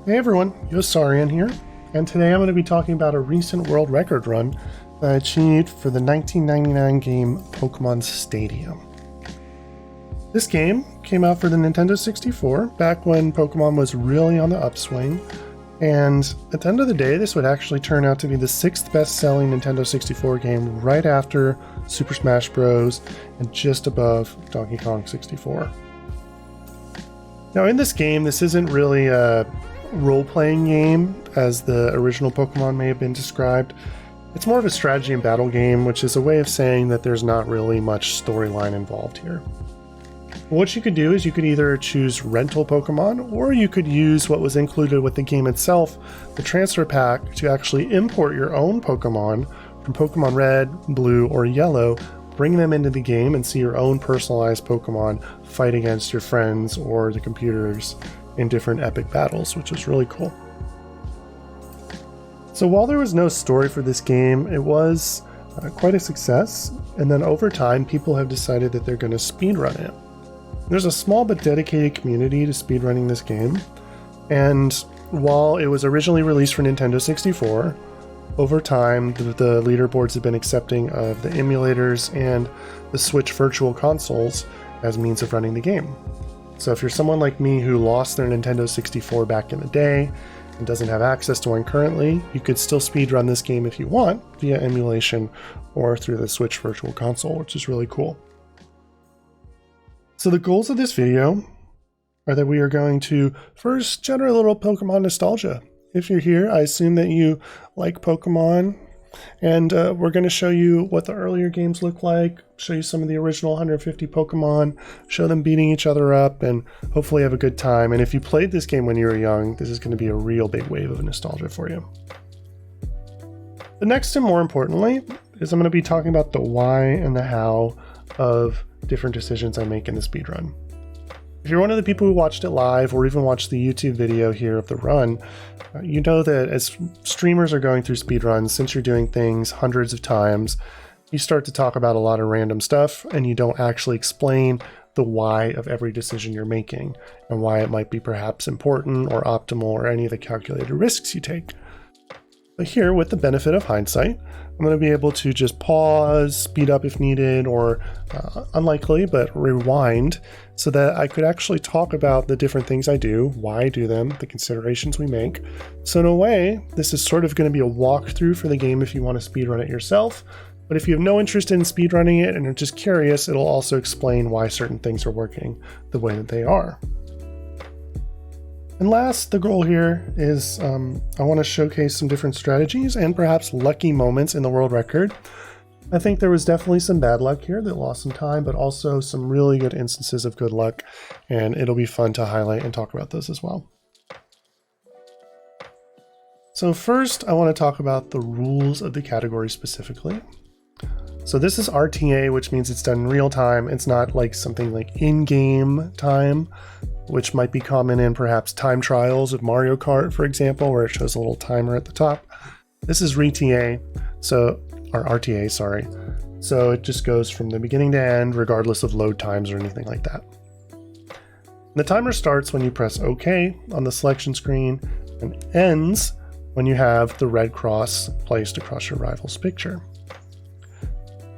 Hey everyone, Giovani here, and today I'm going to be talking about a recent world record run that I achieved for the 1999 game Pokemon Stadium. This game came out for the Nintendo 64 back when Pokemon was really on the upswing, and at the end of the day this would actually turn out to be the 6th best-selling Nintendo 64 game right after Super Smash Bros. And just above Donkey Kong 64. Now in this game, this isn't really a role-playing game as the original Pokemon may have been described. It's more of a strategy and battle game, which is a way of saying that there's not really much storyline involved here. What you could do is you could either choose rental Pokemon, or you could use what was included with the game itself, the transfer pack, to actually import your own Pokemon from Pokemon Red, Blue, or Yellow, bring them into the game and see your own personalized Pokemon fight against your friends or the computers in different epic battles, which was really cool. So while there was no story for this game, it was quite a success, and then over time people have decided that they're going to speedrun it. There's a small but dedicated community to speedrunning this game, and while it was originally released for Nintendo 64, over time the leaderboards have been accepting of the emulators and the Switch virtual consoles as means of running the game. So if you're someone like me who lost their Nintendo 64 back in the day and doesn't have access to one currently, you could still speedrun this game if you want via emulation or through the Switch virtual console, which is really cool. So the goals of this video are that we are going to first generate a little Pokemon nostalgia. If you're here, I assume that you like Pokemon, and we're going to show you what the earlier games look like, show you some of the original 150 Pokemon, show them beating each other up, and hopefully have a good time. And if you played this game when you were young, this is going to be a real big wave of nostalgia for you. The next, and more importantly, is I'm going to be talking about the why and the how of different decisions I make in the speedrun. If you're one of the people who watched it live or even watched the YouTube video here of the run, you know that as streamers are going through speedruns, since you're doing things hundreds of times, you start to talk about a lot of random stuff and you don't actually explain the why of every decision you're making and why it might be perhaps important or optimal or any of the calculated risks you take. But here, with the benefit of hindsight, I'm going to be able to just pause, speed up if needed, or unlikely, but rewind, so that I could actually talk about the different things I do, why I do them, the considerations we make. So in a way, this is sort of going to be a walkthrough for the game if you want to speedrun it yourself. But if you have no interest in speedrunning it and are just curious, it'll also explain why certain things are working the way that they are. And last, the goal here is I want to showcase some different strategies and perhaps lucky moments in the world record. I think there was definitely some bad luck here that lost some time, but also some really good instances of good luck, and it'll be fun to highlight and talk about those as well. So first, I want to talk about the rules of the category specifically. So this is RTA, which means it's done in real time. It's not like something like in-game time, which might be common in perhaps time trials of Mario Kart, for example, where it shows a little timer at the top. This is RTA, or RTA, sorry. So it just goes from the beginning to end, regardless of load times or anything like that. The timer starts when you press OK on the selection screen and ends when you have the red cross placed across your rival's picture.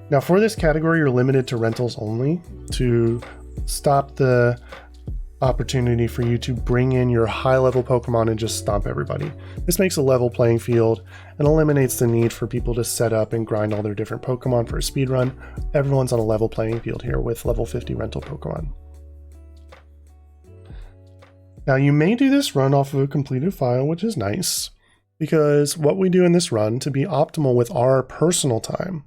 Now for this category, you're limited to rentals only to stop the opportunity for you to bring in your high-level Pokemon and just stomp everybody. This makes a level playing field and eliminates the need for people to set up and grind all their different Pokemon for a speedrun. Everyone's on a level playing field here with level 50 rental Pokemon. Now you may do this run off of a completed file, which is nice, because what we do in this run to be optimal with our personal time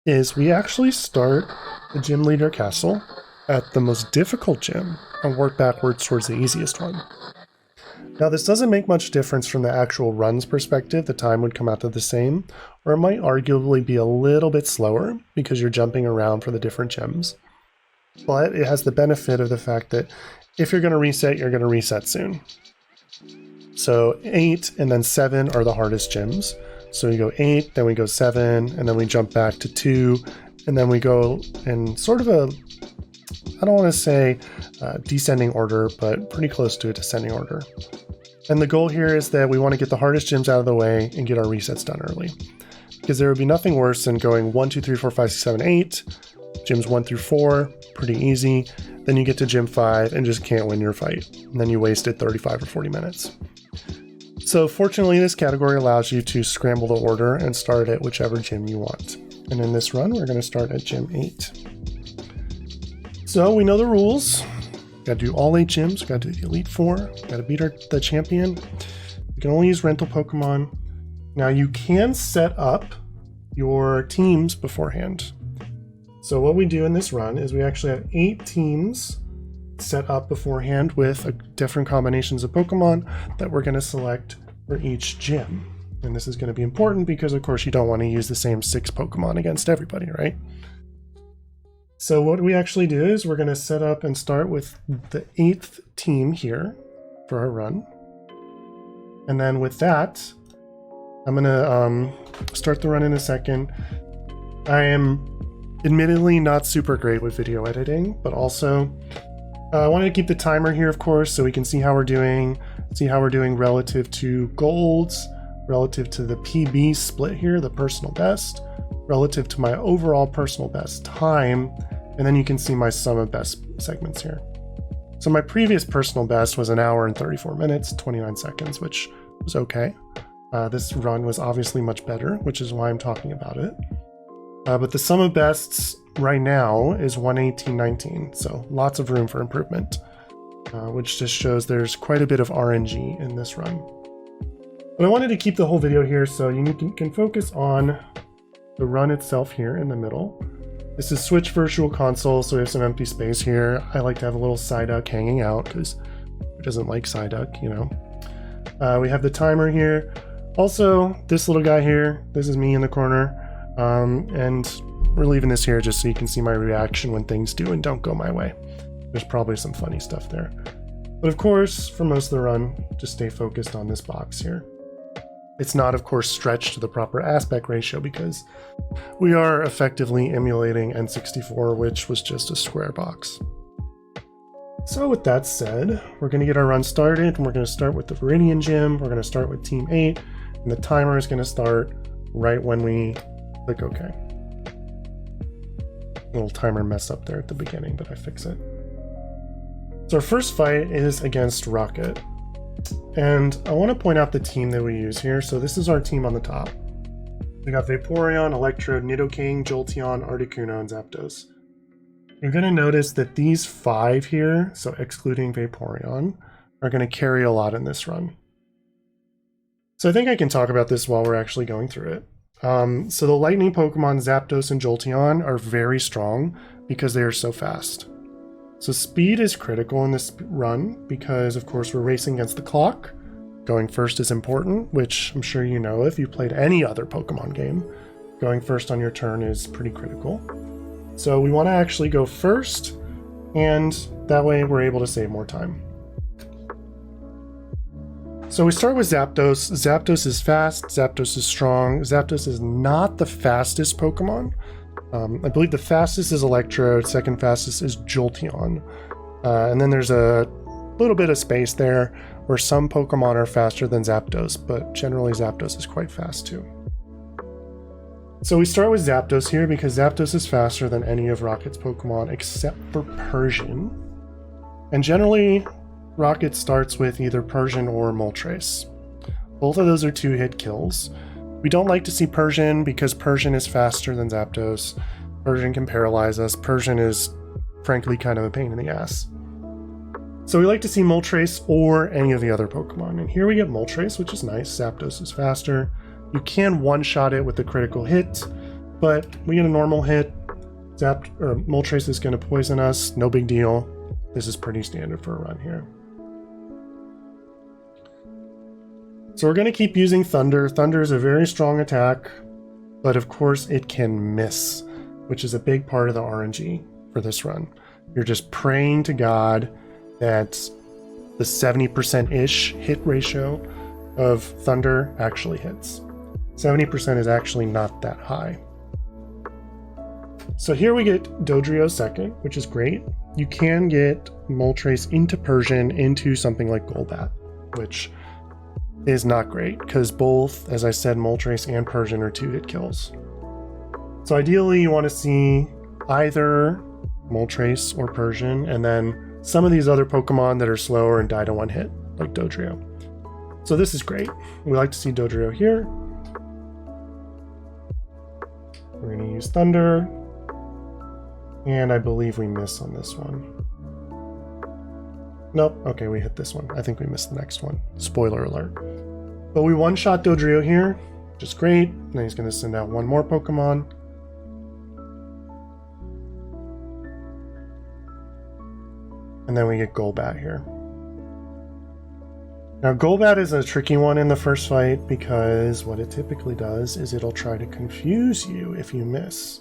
is we actually start the gym leader castle at the most difficult gym and work backwards towards the easiest one. Now this doesn't make much difference from the actual run's perspective. The time would come out to the same, or it might arguably be a little bit slower because you're jumping around for the different gyms. But it has the benefit of the fact that if you're going to reset, you're going to reset soon. So 8 and then 7 are the hardest gyms. So we go 8, then we go 7, and then we jump back to 2, and then we go in sort of a, I don't want to say descending order, but pretty close to a descending order. And the goal here is that we want to get the hardest gyms out of the way and get our resets done early. Because there would be nothing worse than going 1, 2, 3, 4, 5, 6, 7, 8, gyms 1 through 4, pretty easy. Then you get to gym 5 and just can't win your fight. And then you wasted 35 or 40 minutes. So fortunately, this category allows you to scramble the order and start at whichever gym you want. And in this run, we're going to start at gym 8. So we know the rules. Got to do all 8 gyms, got to do the Elite 4, got to beat the champion. You can only use rental Pokemon. Now you can set up your teams beforehand. So what we do in this run is we actually have 8 teams set up beforehand with different combinations of Pokemon that we're going to select for each gym. And this is going to be important because, of course, you don't want to use the same 6 Pokemon against everybody, right? So what we actually do is we're going to set up and start with the 8th team here for our run. And then with that, I'm going to start the run in a second. I am admittedly not super great with video editing, but also I wanted to keep the timer here, of course, so we can see how we're doing, relative to golds, relative to the PB split here, the personal best, relative to my overall personal best time, and then you can see my sum of best segments here. So my previous personal best was 1 hour and 34 minutes, 29 seconds, which was okay. This run was obviously much better, which is why I'm talking about it. But the sum of bests right now is 1:18:19, so lots of room for improvement, which just shows there's quite a bit of RNG in this run. But I wanted to keep the whole video here so you can focus on the run itself here in the middle. This is Switch Virtual Console, so we have some empty space here. I like to have a little Psyduck hanging out because who doesn't like Psyduck, you know? We have the timer here. Also, this little guy here, this is me in the corner. And we're leaving this here just so you can see my reaction when things do and don't go my way. There's probably some funny stuff there. But of course, for most of the run, just stay focused on this box here. It's not, of course, stretched to the proper aspect ratio because we are effectively emulating N64, which was just a square box. So with that said, we're going to get our run started, and we're going to start with the Viridian gym. We're going to start with Team 8, and the timer is going to start right when we click OK. Little timer mess up there at the beginning, but I fix it. So our first fight is against Rocket. And I want to point out the team that we use here. So this is our team on the top. We got Vaporeon, Electrode, Nidoking, Jolteon, Articuno, and Zapdos. You're going to notice that these 5 here, so excluding Vaporeon, are going to carry a lot in this run. So I think I can talk about this while we're actually going through it. So the lightning Pokemon Zapdos and Jolteon are very strong because they are so fast. So speed is critical in this run because, of course, we're racing against the clock. Going first is important, which I'm sure you know if you played any other Pokemon game. Going first on your turn is pretty critical. So we want to actually go first, and that way we're able to save more time. So we start with Zapdos. Zapdos is fast, Zapdos is strong. Zapdos is not the fastest Pokemon. I believe the fastest is Electrode, second fastest is Jolteon. And then there's a little bit of space there where some Pokemon are faster than Zapdos, but generally Zapdos is quite fast too. So we start with Zapdos here because Zapdos is faster than any of Rocket's Pokemon except for Persian. And generally, Rocket starts with either Persian or Moltres. Both of those are 2-hit kills. We don't like to see Persian because Persian is faster than Zapdos. Persian can paralyze us. Persian is, frankly, kind of a pain in the ass. So we like to see Moltres or any of the other Pokemon. And here we get Moltres, which is nice. Zapdos is faster. You can one-shot it with a critical hit, but we get a normal hit. Moltres is going to poison us. No big deal. This is pretty standard for a run here. So we're going to keep using Thunder. Thunder is a very strong attack, but of course it can miss, which is a big part of the RNG for this run. You're just praying to God that the 70%-ish hit ratio of Thunder actually hits. 70% is actually not that high. So here we get Dodrio second, which is great. You can get Moltres into Persian into something like Golbat, which is not great because both, as I said, Moltres and Persian are 2-hit kills. So ideally you want to see either Moltres or Persian, and then some of these other Pokemon that are slower and die to 1-hit, like Dodrio. So this is great. We like to see Dodrio here. We're going to use Thunder. And I believe we miss on this one. Nope. Okay, we hit this one. I think we missed the next one. Spoiler alert. But we one-shot Dodrio here, which is great. Then he's going to send out one more Pokemon. And then we get Golbat here. Now Golbat is a tricky one in the first fight because what it typically does is it'll try to confuse you if you miss.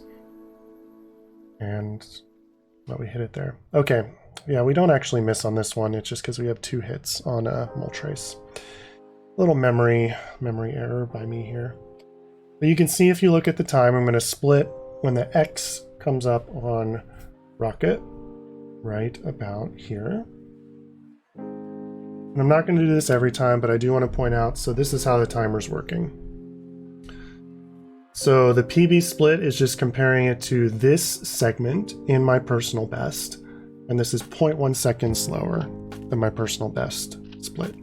And well, we hit it there. Okay, yeah, we don't actually miss on this one. It's just because we have 2 hits on Moltres. Little memory error by me here. But you can see if you look at the time, I'm going to split when the X comes up on Rocket, right about here. And I'm not going to do this every time, but I do want to point out, so this is how the timer's working. So the PB split is just comparing it to this segment in my personal best, and this is 0.1 seconds slower than my personal best split.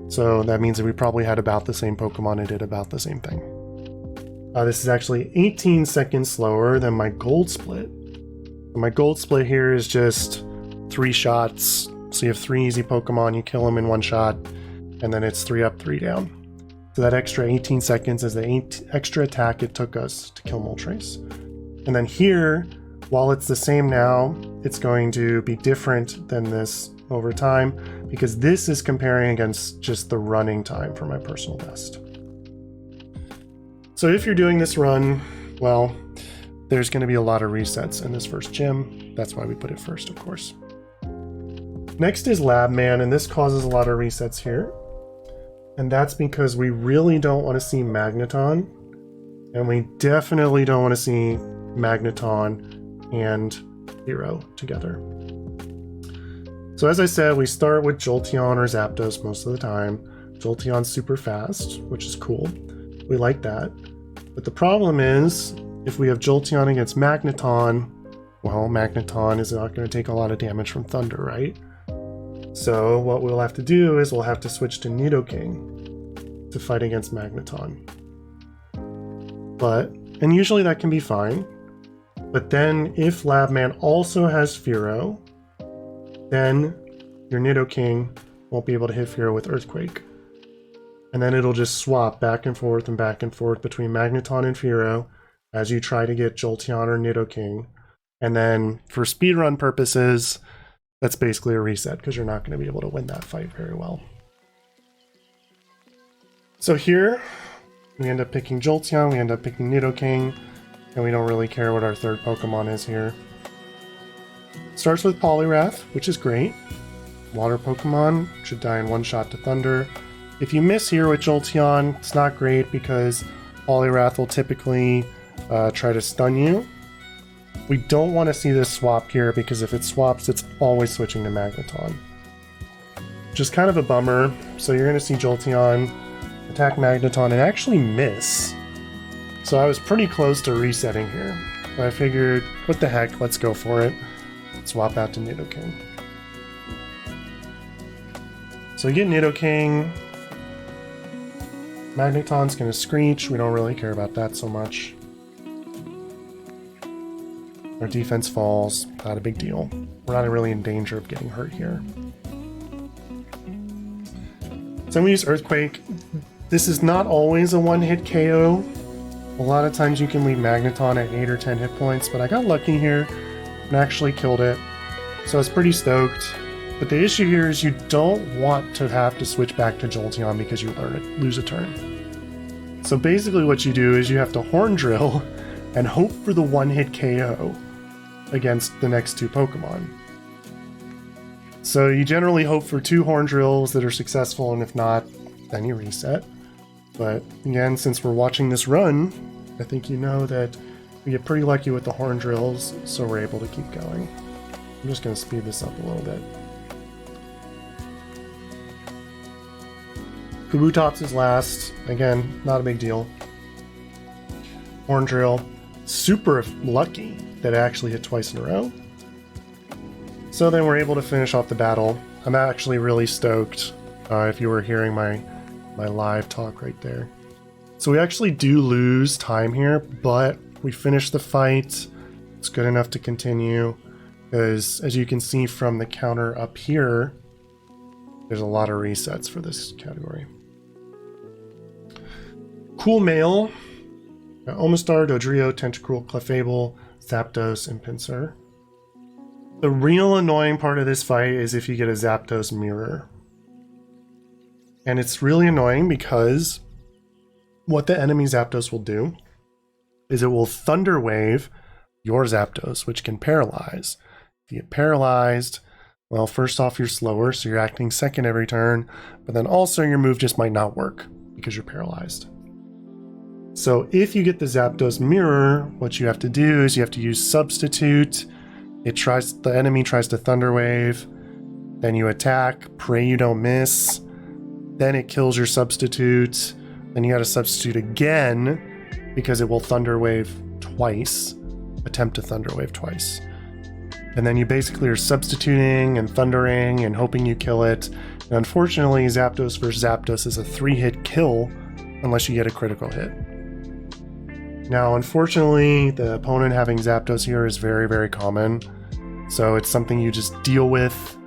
So that means that we probably had about the same Pokemon and did about the same thing. This is actually 18 seconds slower than my gold split. My gold split here is just 3 shots. So you have 3 easy Pokemon, you kill them in 1 shot, and then it's 3 up, 3 down. So that extra 18 seconds is the extra attack it took us to kill Moltres. And then here, while it's the same now, it's going to be different than this over time, because this is comparing against just the running time for my personal best. So if you're doing this run, well, there's going to be a lot of resets in this first gym. That's why we put it first, of course. Next is Labman, and this causes a lot of resets here. And that's because we really don't want to see Magneton, and we definitely don't want to see Magneton and Hero together. So as I said, we start with Jolteon or Zapdos most of the time. Jolteon's super fast, which is cool. We like that. But the problem is, if we have Jolteon against Magneton, well, Magneton is not going to take a lot of damage from Thunder, right? So what we'll have to do is we'll have to switch to Nidoking to fight against Magneton. And usually that can be fine. But then if Labman also has Fearow, then your Nidoking won't be able to hit Fearow with Earthquake. And then it'll just swap back and forth between Magneton and Fearow as you try to get Jolteon or Nidoking. And then for speedrun purposes, that's basically a reset because you're not going to be able to win that fight very well. So here, we end up picking Jolteon, we end up picking Nidoking, and we don't really care what our third Pokemon is here. Starts with Poliwrath, which is great. Water Pokemon should die in 1 shot to Thunder. If you miss here with Jolteon, it's not great because Poliwrath will typically try to stun you. We don't want to see this swap here because if it swaps, it's always switching to Magneton. Which is kind of a bummer. So you're going to see Jolteon attack Magneton and actually miss. So I was pretty close to resetting here. But I figured, what the heck, let's go for it. Swap out to Nidoking. So you get Nidoking. Magneton's going to Screech. We don't really care about that so much. Our defense falls, not a big deal. We're not really in danger of getting hurt here. So we use Earthquake. This is not always a 1-hit KO. A lot of times you can leave Magneton at 8 or 10 hit points, but I got lucky here and actually killed it. So I was pretty stoked. But the issue here is you don't want to have to switch back to Jolteon because you lose a turn. So basically what you do is you have to Horn Drill and hope for the 1-hit KO against the next 2 Pokemon. So you generally hope for 2 Horn Drills that are successful, and if not, then you reset. But again, since we're watching this run, I think you know that we get pretty lucky with the Horn Drills, so we're able to keep going. I'm just going to speed this up a little bit. Kabutops is last. Again, not a big deal. Horn Drill. Super lucky that it actually hit twice in a row. So then we're able to finish off the battle. I'm actually really stoked if you were hearing my live talk right there. So we actually do lose time here, but we finished the fight. It's good enough to continue because as you can see from the counter up here, there's a lot of resets for this category. Cool Mail. Omastar, Dodrio, Tentacruel, Clefable, Zapdos, and Pinsir. The real annoying part of this fight is if you get a Zapdos mirror. And it's really annoying because what the enemy Zapdos will do is it will Thunder Wave your Zapdos, which can paralyze. If you get paralyzed, well, first off, you're slower, so you're acting second every turn, but then also your move just might not work because you're paralyzed. So if you get the Zapdos mirror, what you have to do is you have to use Substitute. The enemy tries to Thunder Wave, then you attack, pray you don't miss, then it kills your Substitute, then you gotta Substitute again because it will Thunder Wave twice, attempt to Thunder Wave twice. And then you basically are substituting and thundering and hoping you kill it. And unfortunately, Zapdos versus Zapdos is a 3-hit kill unless you get a critical hit. Now, unfortunately, the opponent having Zapdos here is very, very common. So it's something you just deal with.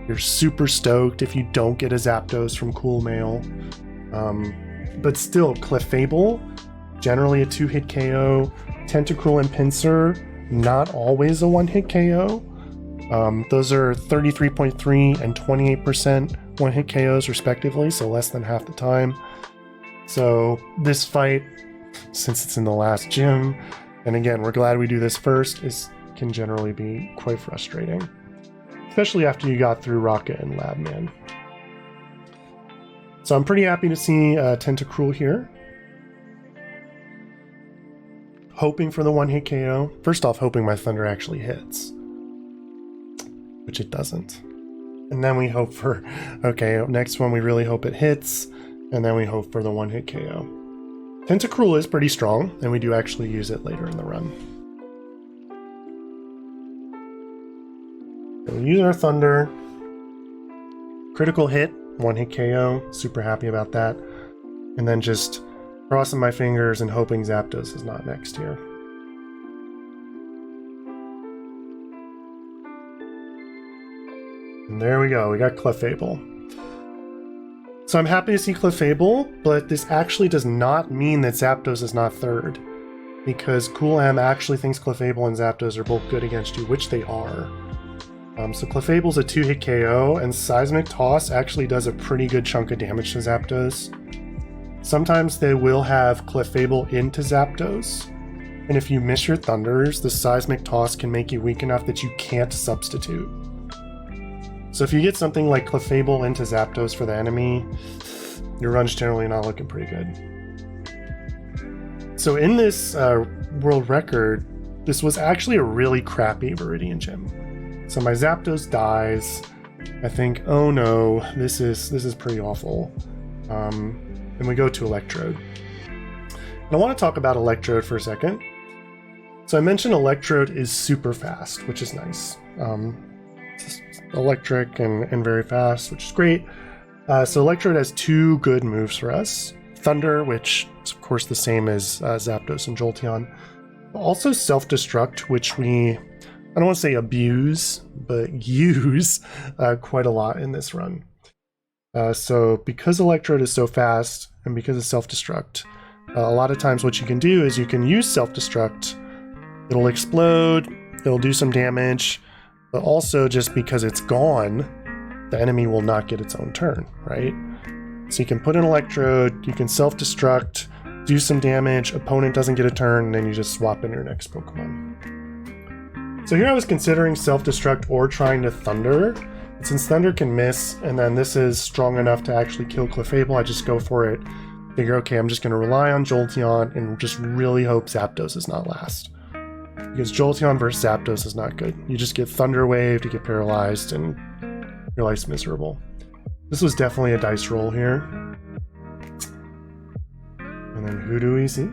You're super stoked if you don't get a Zapdos from Cool Mail. But still, Clefable, generally a 2-hit KO. Tentacruel and Pinsir, not always a 1-hit KO. Those are 33.3 and 28% 1-hit KOs respectively, so less than half the time. So this fight, since it's in the last gym, and again, we're glad we do this first, can generally be quite frustrating. Especially after you got through Rocket and Labman. So I'm pretty happy to see Tentacruel here. Hoping for the 1-hit KO. First off, hoping my Thunder actually hits. Which it doesn't. And then we hope for, okay, next one we really hope it hits, and then we hope for the 1-hit KO. Tentacruel is pretty strong, and we do actually use it later in the run. So we use our Thunder. Critical hit, 1-hit KO, super happy about that. And then just crossing my fingers and hoping Zapdos is not next here. And there we go, we got Clefable. So I'm happy to see Clefable, but this actually does not mean that Zapdos is not third. Because Cool M actually thinks Clefable and Zapdos are both good against you, which they are. So Clefable's a 2-hit KO, and Seismic Toss actually does a pretty good chunk of damage to Zapdos. Sometimes they will have Clefable into Zapdos, and if you miss your Thunders, the Seismic Toss can make you weak enough that you can't substitute. So if you get something like Clefable into Zapdos for the enemy, your run's generally not looking pretty good. So in this world record, this was actually a really crappy Viridian gym. So my Zapdos dies. I think, oh no, this is pretty awful. And we go to Electrode. And I want to talk about Electrode for a second. So I mentioned Electrode is super fast, which is nice. It's electric and very fast, which is great. So Electrode has 2 good moves for us. Thunder, which is of course the same as Zapdos and Jolteon. Also Self-Destruct, which we, I don't want to say abuse, but use quite a lot in this run. So because Electrode is so fast and because it's Self-Destruct, a lot of times what you can do is you can use Self-Destruct. It'll explode, it'll do some damage, but also just because it's gone, the enemy will not get its own turn, right? So you can put an Electrode, you can Self-Destruct, do some damage, opponent doesn't get a turn, and then you just swap in your next Pokemon. So here I was considering Self-Destruct or trying to Thunder. Since Thunder can miss, and then this is strong enough to actually kill Clefable, I just go for it. Figure, okay, I'm just going to rely on Jolteon and just really hope Zapdos is not last. Because Jolteon versus Zapdos is not good. You just get Thunder Waved, you get paralyzed, and your life's miserable. This was definitely a dice roll here. And then who do we see?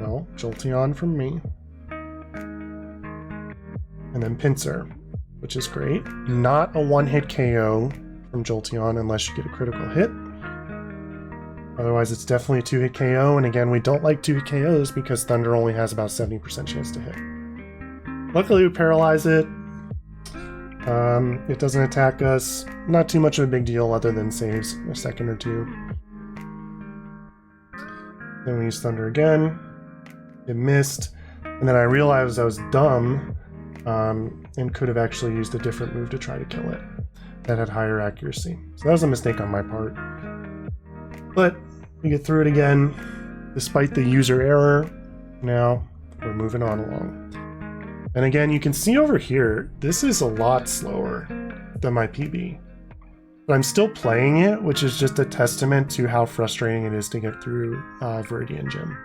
Well, Jolteon from me. And then Pinsir, which is great. Not a one-hit KO from Jolteon unless you get a critical hit. Otherwise, it's definitely a two-hit KO. And again, we don't like two-hit KOs because Thunder only has about 70% chance to hit. Luckily, we paralyze it. It doesn't attack us. Not too much of a big deal other than saves a second or two. Then we use Thunder again. It missed. And then I realized I was dumb and could have actually used a different move to try to kill it that had higher accuracy. So that was a mistake on my part. But we get through it again, despite the user error. Now we're moving on along. And again, you can see over here, this is a lot slower than my PB. But I'm still playing it, which is just a testament to how frustrating it is to get through Viridian Gym.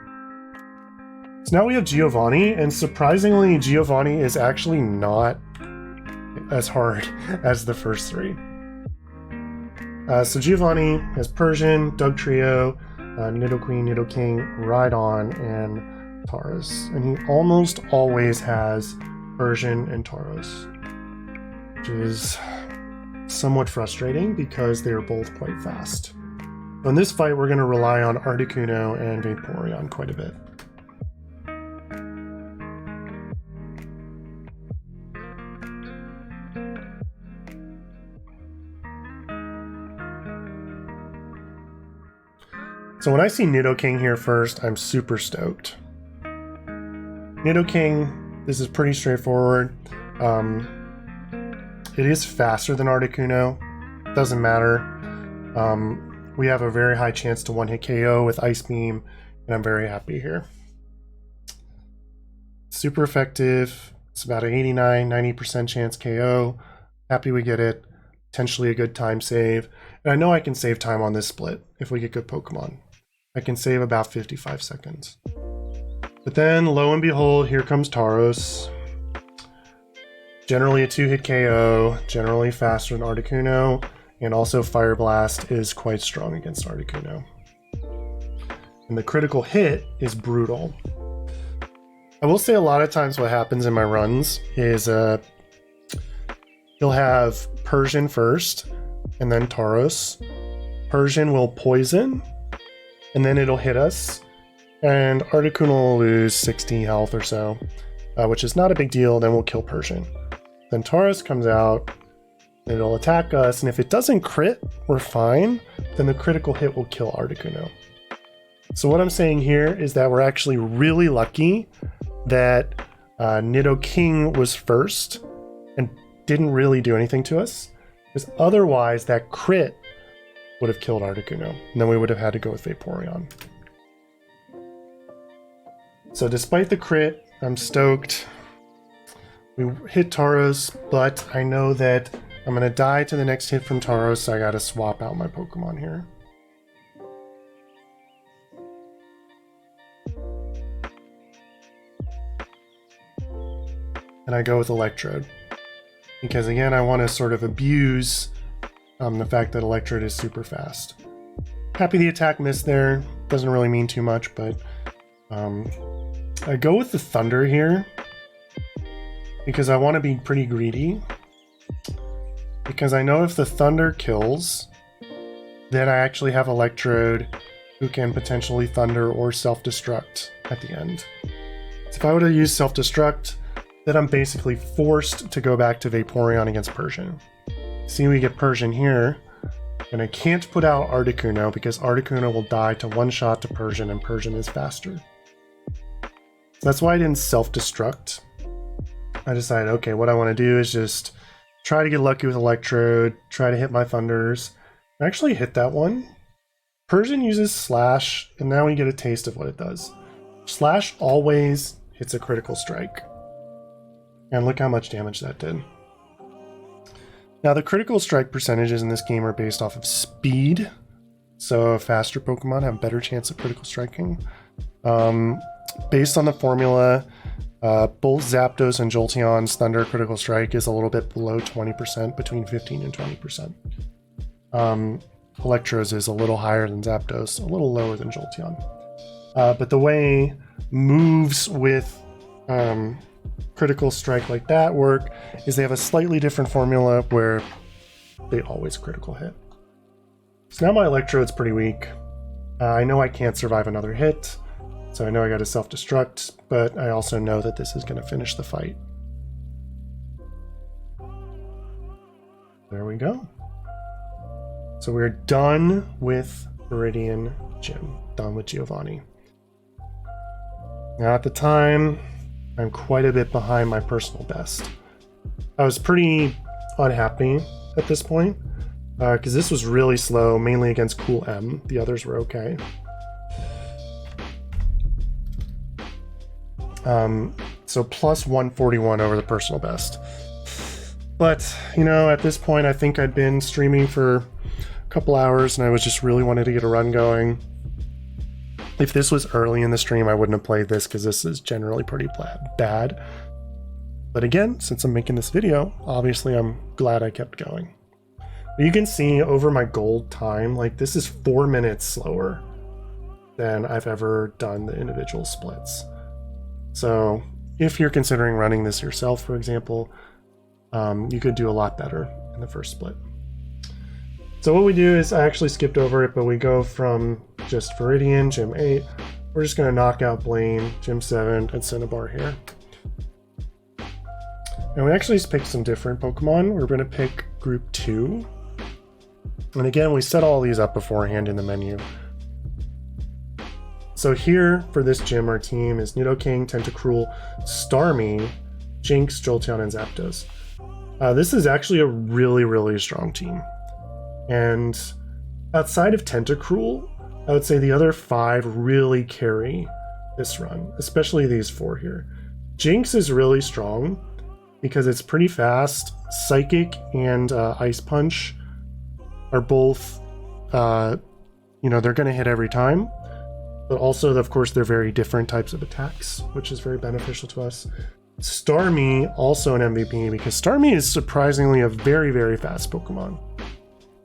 So now we have Giovani, and surprisingly, Giovani is actually not as hard as the first three. So Giovani has Persian, Dugtrio, Nidoqueen, Nidoking, Rhydon, and Tauros. And he almost always has Persian and Tauros, which is somewhat frustrating because they are both quite fast. In this fight, we're going to rely on Articuno and Vaporeon quite a bit. So when I see Nidoking here first, I'm super stoked. Nidoking, this is pretty straightforward. It is faster than Articuno. Doesn't matter. We have a very high chance to one-hit KO with Ice Beam, and I'm very happy here. Super effective. It's about an 89-90% chance KO. Happy we get it. Potentially a good time save. And I know I can save time on this split if we get good Pokemon. I can save about 55 seconds. But then, lo and behold, here comes Tauros. Generally a two-hit KO, generally faster than Articuno, and also Fire Blast is quite strong against Articuno. And the critical hit is brutal. I will say a lot of times what happens in my runs is he'll have Persian first, and then Tauros. Persian will poison, and then it'll hit us, and Articuno will lose 60 health or so, which is not a big deal. Then we'll kill Persian. Then Tauros comes out, and it'll attack us, and if it doesn't crit, we're fine. Then the critical hit will kill Articuno. So what I'm saying here is that we're actually really lucky that Nidoking was first and didn't really do anything to us, because otherwise that crit would have killed Articuno, and then we would have had to go with Vaporeon. So despite the crit, I'm stoked. We hit Tauros, but I know that I'm going to die to the next hit from Tauros, so I got to swap out my Pokemon here. And I go with Electrode, because again, I want to sort of abuse the fact that Electrode is super fast. Happy the attack missed there. Doesn't really mean too much, but I go with the Thunder here because I want to be pretty greedy. Because I know if the Thunder kills, then I actually have Electrode who can potentially Thunder or Self-Destruct at the end. So if I were to use Self-Destruct, then I'm basically forced to go back to Vaporeon against Persian. See, we get Persian here, and I can't put out Articuno because Articuno will die to one shot to Persian, and Persian is faster. So that's why I didn't self-destruct. I decided, okay, what I want to do is just try to get lucky with Electrode, try to hit my Thunders. I actually hit that one. Persian uses Slash, and now we get a taste of what it does. Slash always hits a critical strike. And look how much damage that did. Now, the critical strike percentages in this game are based off of speed, so faster Pokemon have a better chance of critical striking. Based on the formula, both Zapdos and Jolteon's Thunder critical strike is a little bit below 20%, between 15 and 20%. Electro's is a little higher than Zapdos, a little lower than Jolteon. But the way moves with critical strike like that work is they have a slightly different formula where they always critical hit. So now my Electrode's pretty weak. I know I can't survive another hit, so I know I got to self-destruct, but I also know that this is going to finish the fight. There we go. So we're done with Viridian Gym, done with Giovani. Now at the time, I'm quite a bit behind my personal best. I was pretty unhappy at this point, because this was really slow, mainly against Cool M. The others were okay. So plus 141 over the personal best. But, you know, at this point, I think I'd been streaming for a couple hours, and I was just really wanted to get a run going. If this was early in the stream, I wouldn't have played this, because this is generally pretty bad. But again, since I'm making this video, obviously I'm glad I kept going. You can see over my gold time, like this is 4 minutes slower than I've ever done the individual splits. So if you're considering running this yourself, for example, you could do a lot better in the first split. So what we do is, I actually skipped over it, but we go from just Viridian, Gym 8. We're just going to knock out Blaine, Gym 7, and Cinnabar here. And we actually picked some different Pokemon. We're going to pick Group 2. And again, we set all these up beforehand in the menu. So here, for this gym, our team is Nidoking, Tentacruel, Starmie, Jinx, Jolteon, and Zapdos. This is actually a really, really strong team. And outside of Tentacruel, I would say the other 5 really carry this run, especially these 4 here. Jinx is really strong because it's pretty fast. Psychic and Ice Punch are both, you know, they're going to hit every time. But also, of course, they're very different types of attacks, which is very beneficial to us. Starmie, also an MVP, because Starmie is surprisingly a very, very fast Pokemon.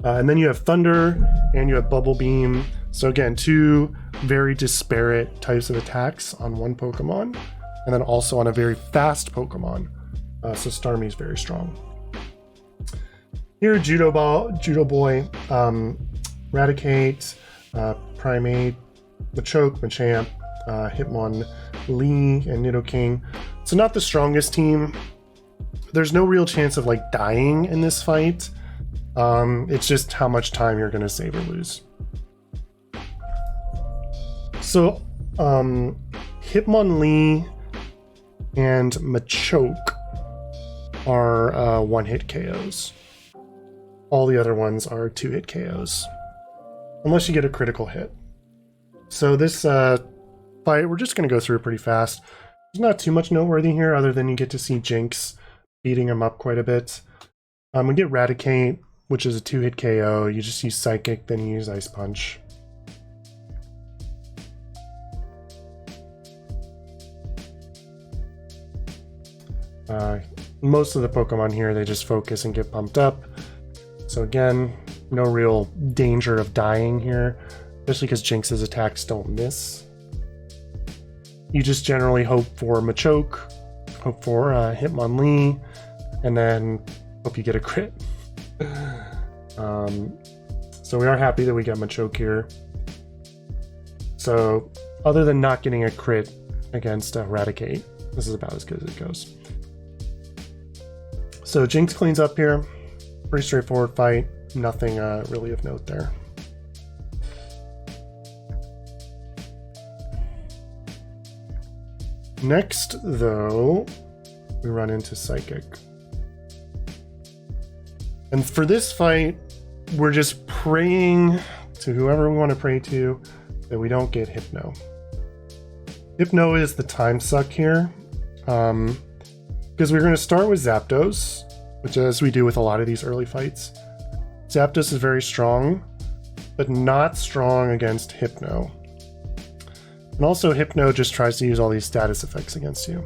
And then you have Thunder, and you have Bubble Beam. So again, 2 very disparate types of attacks on one Pokemon, and then also on a very fast Pokemon. So Starmie is very strong. Here, Judo Boy, Raticate, Primate, Machoke, Machamp, Hitmonlee, and Nidoking. So not the strongest team. There's no real chance of like dying in this fight. It's just how much time you're going to save or lose. So Hitmonlee and Machoke are one-hit KOs. All the other ones are 2-hit KOs, unless you get a critical hit. So this fight, we're just going to go through it pretty fast. There's not too much noteworthy here, other than you get to see Jinx beating him up quite a bit. We get Raticate, which is a 2-hit KO. You just use Psychic, then you use Ice Punch. Most of the Pokemon here, they just focus and get pumped up. So again, no real danger of dying here, especially because Jinx's attacks don't miss. You just generally hope for Machoke, hope for Hitmonlee, and then hope you get a crit. So we are happy that we got Machoke here. So other than not getting a crit against Raticate, this is about as good as it goes. So Jinx cleans up here. Pretty straightforward fight. Nothing really of note there. Next, though, we run into Psychic. And for this fight, we're just praying to whoever we want to pray to that we don't get Hypno. Hypno is the time suck here. Because we're going to start with Zapdos, which as we do with a lot of these early fights. Zapdos is very strong, but not strong against Hypno. And also Hypno just tries to use all these status effects against you.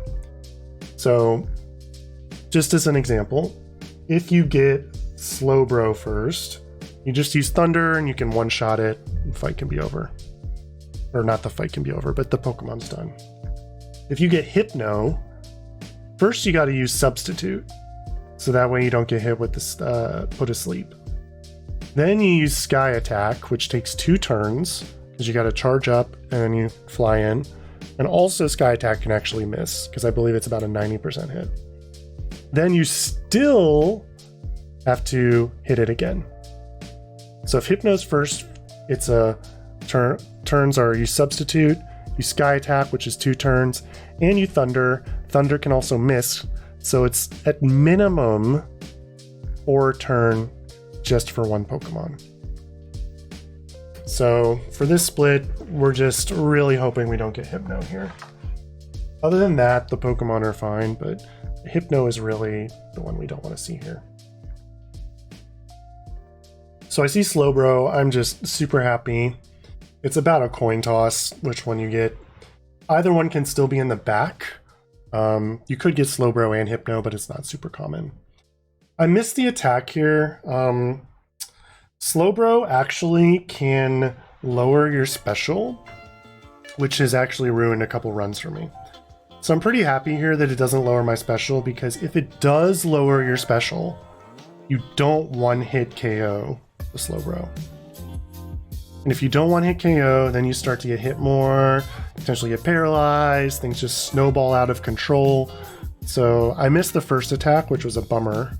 So, just as an example, if you get Slowbro first, you just use Thunder and you can one-shot it, and the fight can be over. or not the fight can be over, but the Pokemon's done. If you get Hypno, first you got to use Substitute, so that way you don't get hit with this put asleep. Then you use Sky Attack, which takes 2 turns, because you got to charge up and then you fly in. And also Sky Attack can actually miss, because I believe it's about a 90% hit. Then you still have to hit it again. So if Hypno's first, it's a turns are you Substitute, you Sky Attack, which is 2 turns, and you Thunder. Thunder can also miss, so it's at minimum 4 turn just for 1 Pokemon. So for this split, we're just really hoping we don't get Hypno here. Other than that, the Pokemon are fine, but Hypno is really the one we don't want to see here. So I see Slowbro, I'm just super happy. It's about a coin toss which one you get. Either one can still be in the back. You could get Slowbro and Hypno, but it's not super common. I missed the attack here. Slowbro actually can lower your special, which has actually ruined a couple runs for me. So I'm pretty happy here that it doesn't lower my special, because if it does lower your special, you don't one-hit KO the Slowbro. And if you don't one-hit KO, then you start to get hit more, potentially get paralyzed, things just snowball out of control. So I missed the first attack, which was a bummer.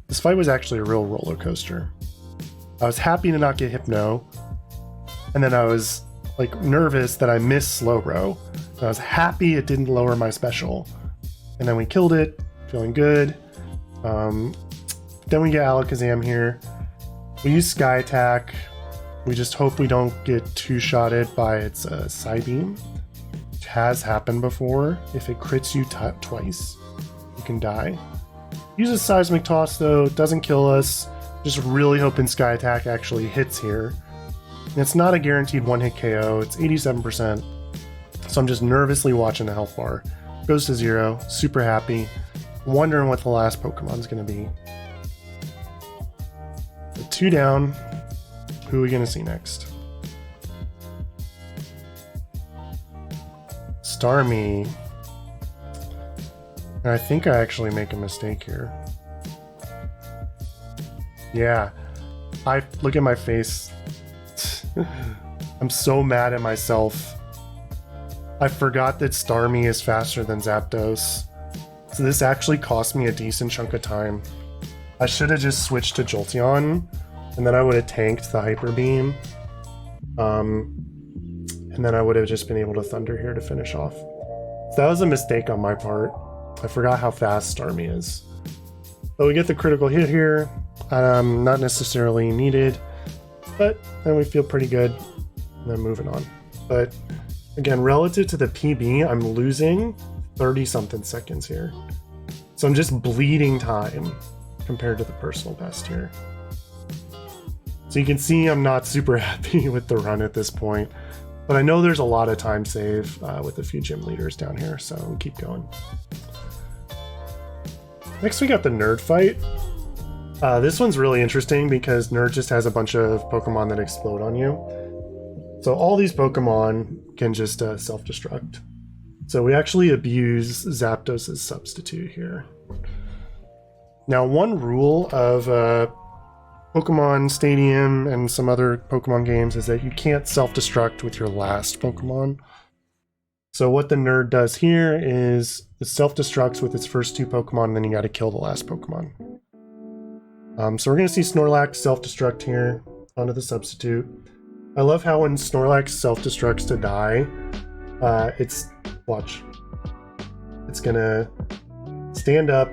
This fight was actually a real roller coaster. I was happy to not get Hypno, and then I was like nervous that I missed Slowbro. I was happy it didn't lower my special, and then we killed it, feeling good. Then we get Alakazam here. We use Sky Attack. We just hope we don't get 2-shotted by its Psybeam, which has happened before. If it crits you twice, you can die. Uses Seismic Toss though, doesn't kill us. Just really hoping Sky Attack actually hits here. And it's not a guaranteed one-hit KO, it's 87%. So I'm just nervously watching the health bar. Goes to 0, super happy. Wondering what the last Pokemon's gonna be. So 2 down. Who are we gonna see next? Starmie. And I think I actually make a mistake here. Yeah, I look at my face. I'm so mad at myself. I forgot that Starmie is faster than Zapdos. So this actually cost me a decent chunk of time. I should have just switched to Jolteon, and then I would have tanked the Hyper Beam. And then I would have just been able to Thunder here to finish off. So that was a mistake on my part. I forgot how fast Starmie is. But we get the critical hit here. Not necessarily needed, but then we feel pretty good. And then moving on. But again, relative to the PB, I'm losing 30-something seconds here. So I'm just bleeding time compared to the personal best here. So you can see I'm not super happy with the run at this point. But I know there's a lot of time save with a few gym leaders down here, so we'll keep going. Next we got the Nerd fight. This one's really interesting because Nerd just has a bunch of Pokemon that explode on you. So all these Pokemon can just self-destruct. So we actually abuse Zapdos' substitute here. Now one rule of Pokemon Stadium and some other Pokemon games is that you can't self-destruct with your last Pokemon. So what the Nerd does here is it self-destructs with its first 2 Pokemon, and then you gotta kill the last Pokemon. So we're gonna see Snorlax self-destruct here onto the substitute. I love how when Snorlax self-destructs to die, watch. It's gonna stand up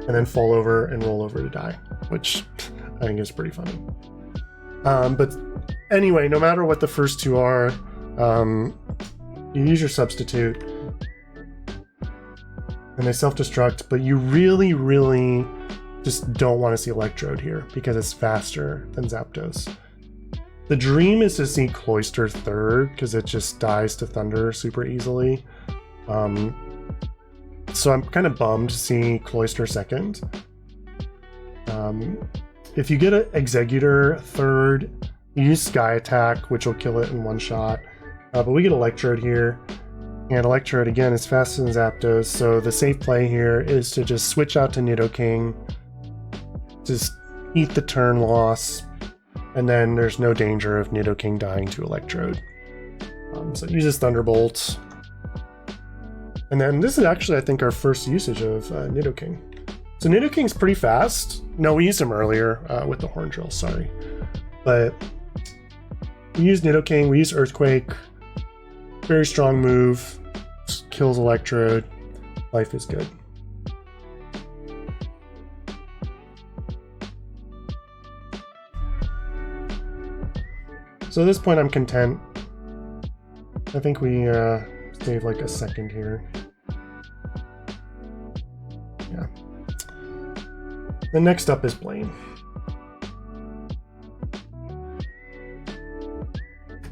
and then fall over and roll over to die, which I think is pretty funny. But anyway, no matter what the first 2 are, you use your substitute and they self-destruct, but you really, really just don't want to see Electrode here because it's faster than Zapdos. The dream is to see Cloyster third because it just dies to Thunder super easily. So I'm kind of bummed to see Cloyster second. If you get an Executor third, you use Sky Attack, which will kill it in one shot. But we get Electrode here, and Electrode again is faster than Zapdos, so the safe play here is to just switch out to Nidoking, just eat the turn loss, and then there's no danger of Nidoking dying to Electrode. So it uses Thunderbolt. And then this is actually, I think, our first usage of Nidoking. So Nidoking's pretty fast. No, we used him earlier with the Horn Drill, sorry. But we use Nidoking, we use Earthquake. Very strong move. Kills Electrode. Life is good. So at this point I'm content. I think we save like a second here. Yeah. The next up is Blaine.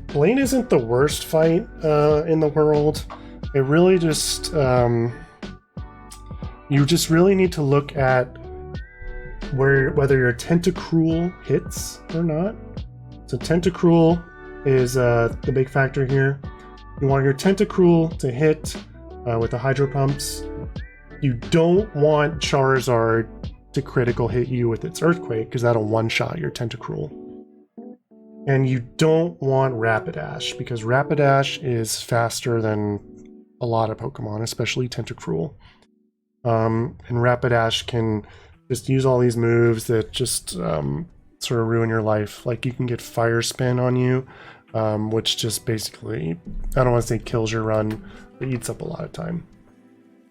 Blaine isn't the worst fight in the world. It really just you just really need to look at whether your Tentacruel hits or not. So Tentacruel is the big factor here. You want your Tentacruel to hit with the Hydro Pumps. You don't want Charizard to critical hit you with its Earthquake, because that'll one-shot your Tentacruel. And you don't want Rapidash, because Rapidash is faster than a lot of Pokemon, especially Tentacruel. And Rapidash can just use all these moves that just sort of ruin your life. Like you can get Fire Spin on you, which just basically, I don't want to say kills your run, but eats up a lot of time.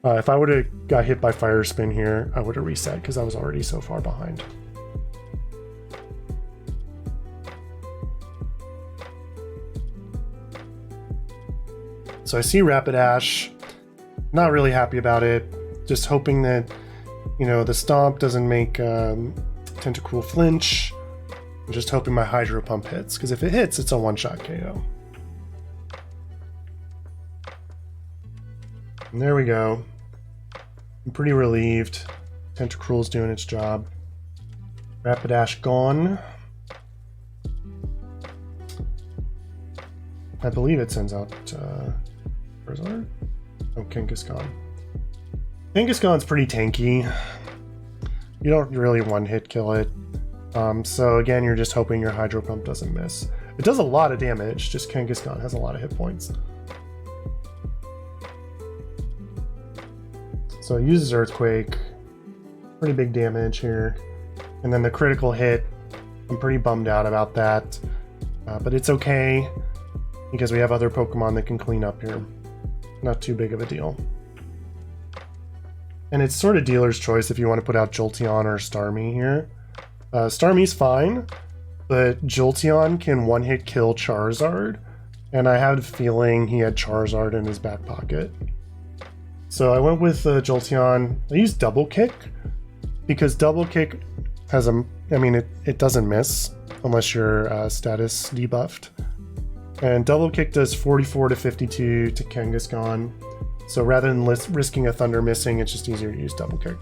If I would have got hit by Fire Spin here, I would have reset because I was already so far behind. So I see Rapidash, not really happy about it, just hoping that, you know, the Stomp doesn't make Tentacruel flinch. I'm just hoping my Hydro Pump hits, because if it hits, it's a one-shot KO. And there we go. I'm pretty relieved. Tentacruel's doing its job. Rapidash gone. I believe it sends out Charizard. Oh, Kangaskhan. Kangaskhan's pretty tanky. You don't really one-hit kill it. So again, you're just hoping your Hydro Pump doesn't miss. It does a lot of damage, just Kangaskhan has a lot of hit points. So it uses Earthquake. Pretty big damage here. And then the critical hit, I'm pretty bummed out about that. But it's okay, because we have other Pokemon that can clean up here. Not too big of a deal. And it's sort of dealer's choice if you want to put out Jolteon or Starmie here. Starmie's fine, but Jolteon can one-hit kill Charizard, and I have a feeling he had Charizard in his back pocket. So I went with Jolteon. I used Double Kick, because Double Kick has a... I mean, it doesn't miss, unless you're status debuffed. And Double Kick does 44 to 52 to Kangaskhan. So rather than risking a Thunder missing, it's just easier to use Double Kick.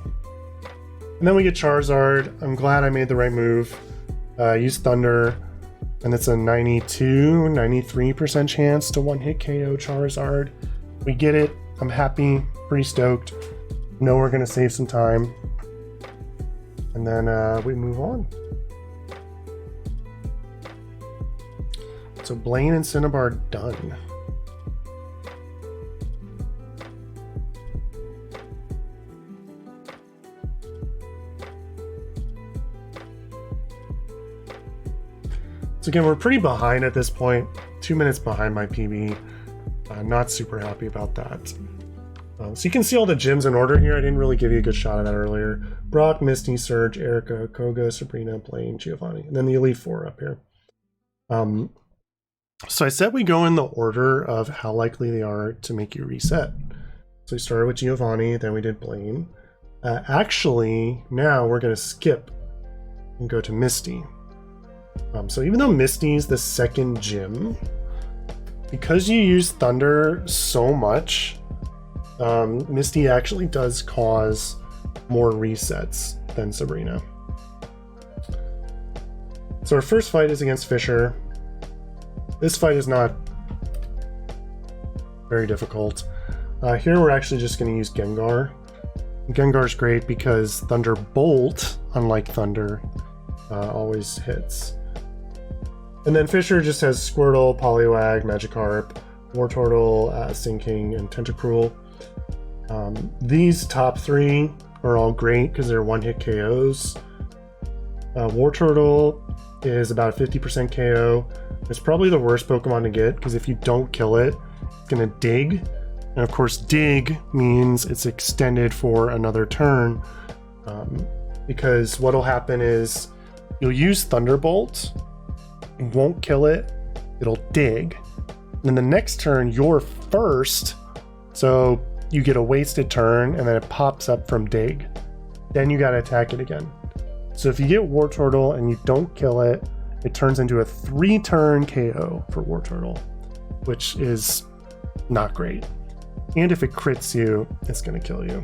And then we get Charizard. I'm glad I made the right move. Use Thunder, and it's a 93% chance to one-hit KO Charizard. We get it. I'm happy, pretty stoked. Know we're gonna save some time. And then we move on. So Blaine and Cinnabar done. So again, we're pretty behind at this point. 2 minutes behind my PB. Not super happy about that. So you can see all the gyms in order here. I didn't really give you a good shot of that earlier. Brock, Misty, Surge, Erika, Koga, Sabrina, Blaine, Giovani. And then the Elite Four up here. So I said we go in the order of how likely they are to make you reset. So we started with Giovani, then we did Blaine. Actually, now we're going to skip and go to Misty. So even though Misty's the second gym, because you use Thunder so much, Misty actually does cause more resets than Sabrina. So our first fight is against Fisher. This fight is not very difficult. Here we're actually just going to use Gengar. Gengar's great because Thunderbolt, unlike Thunder, always hits. And then Fisher just has Squirtle, Poliwag, Magikarp, Wartortle, Sinking, and Tentacruel. These top three are all great because they're one-hit KOs. Wartortle is about a 50% KO. It's probably the worst Pokemon to get because if you don't kill it, it's going to dig. And of course, dig means it's extended for another turn. Because what'll happen is you'll use Thunderbolt, you won't kill it, it'll dig. And then the next turn, you're first, so you get a wasted turn, and then it pops up from dig. Then you gotta attack it again. So if you get Wartortle and you don't kill it, it turns into a 3-turn KO for Wartortle, which is not great. And if it crits you, it's gonna kill you.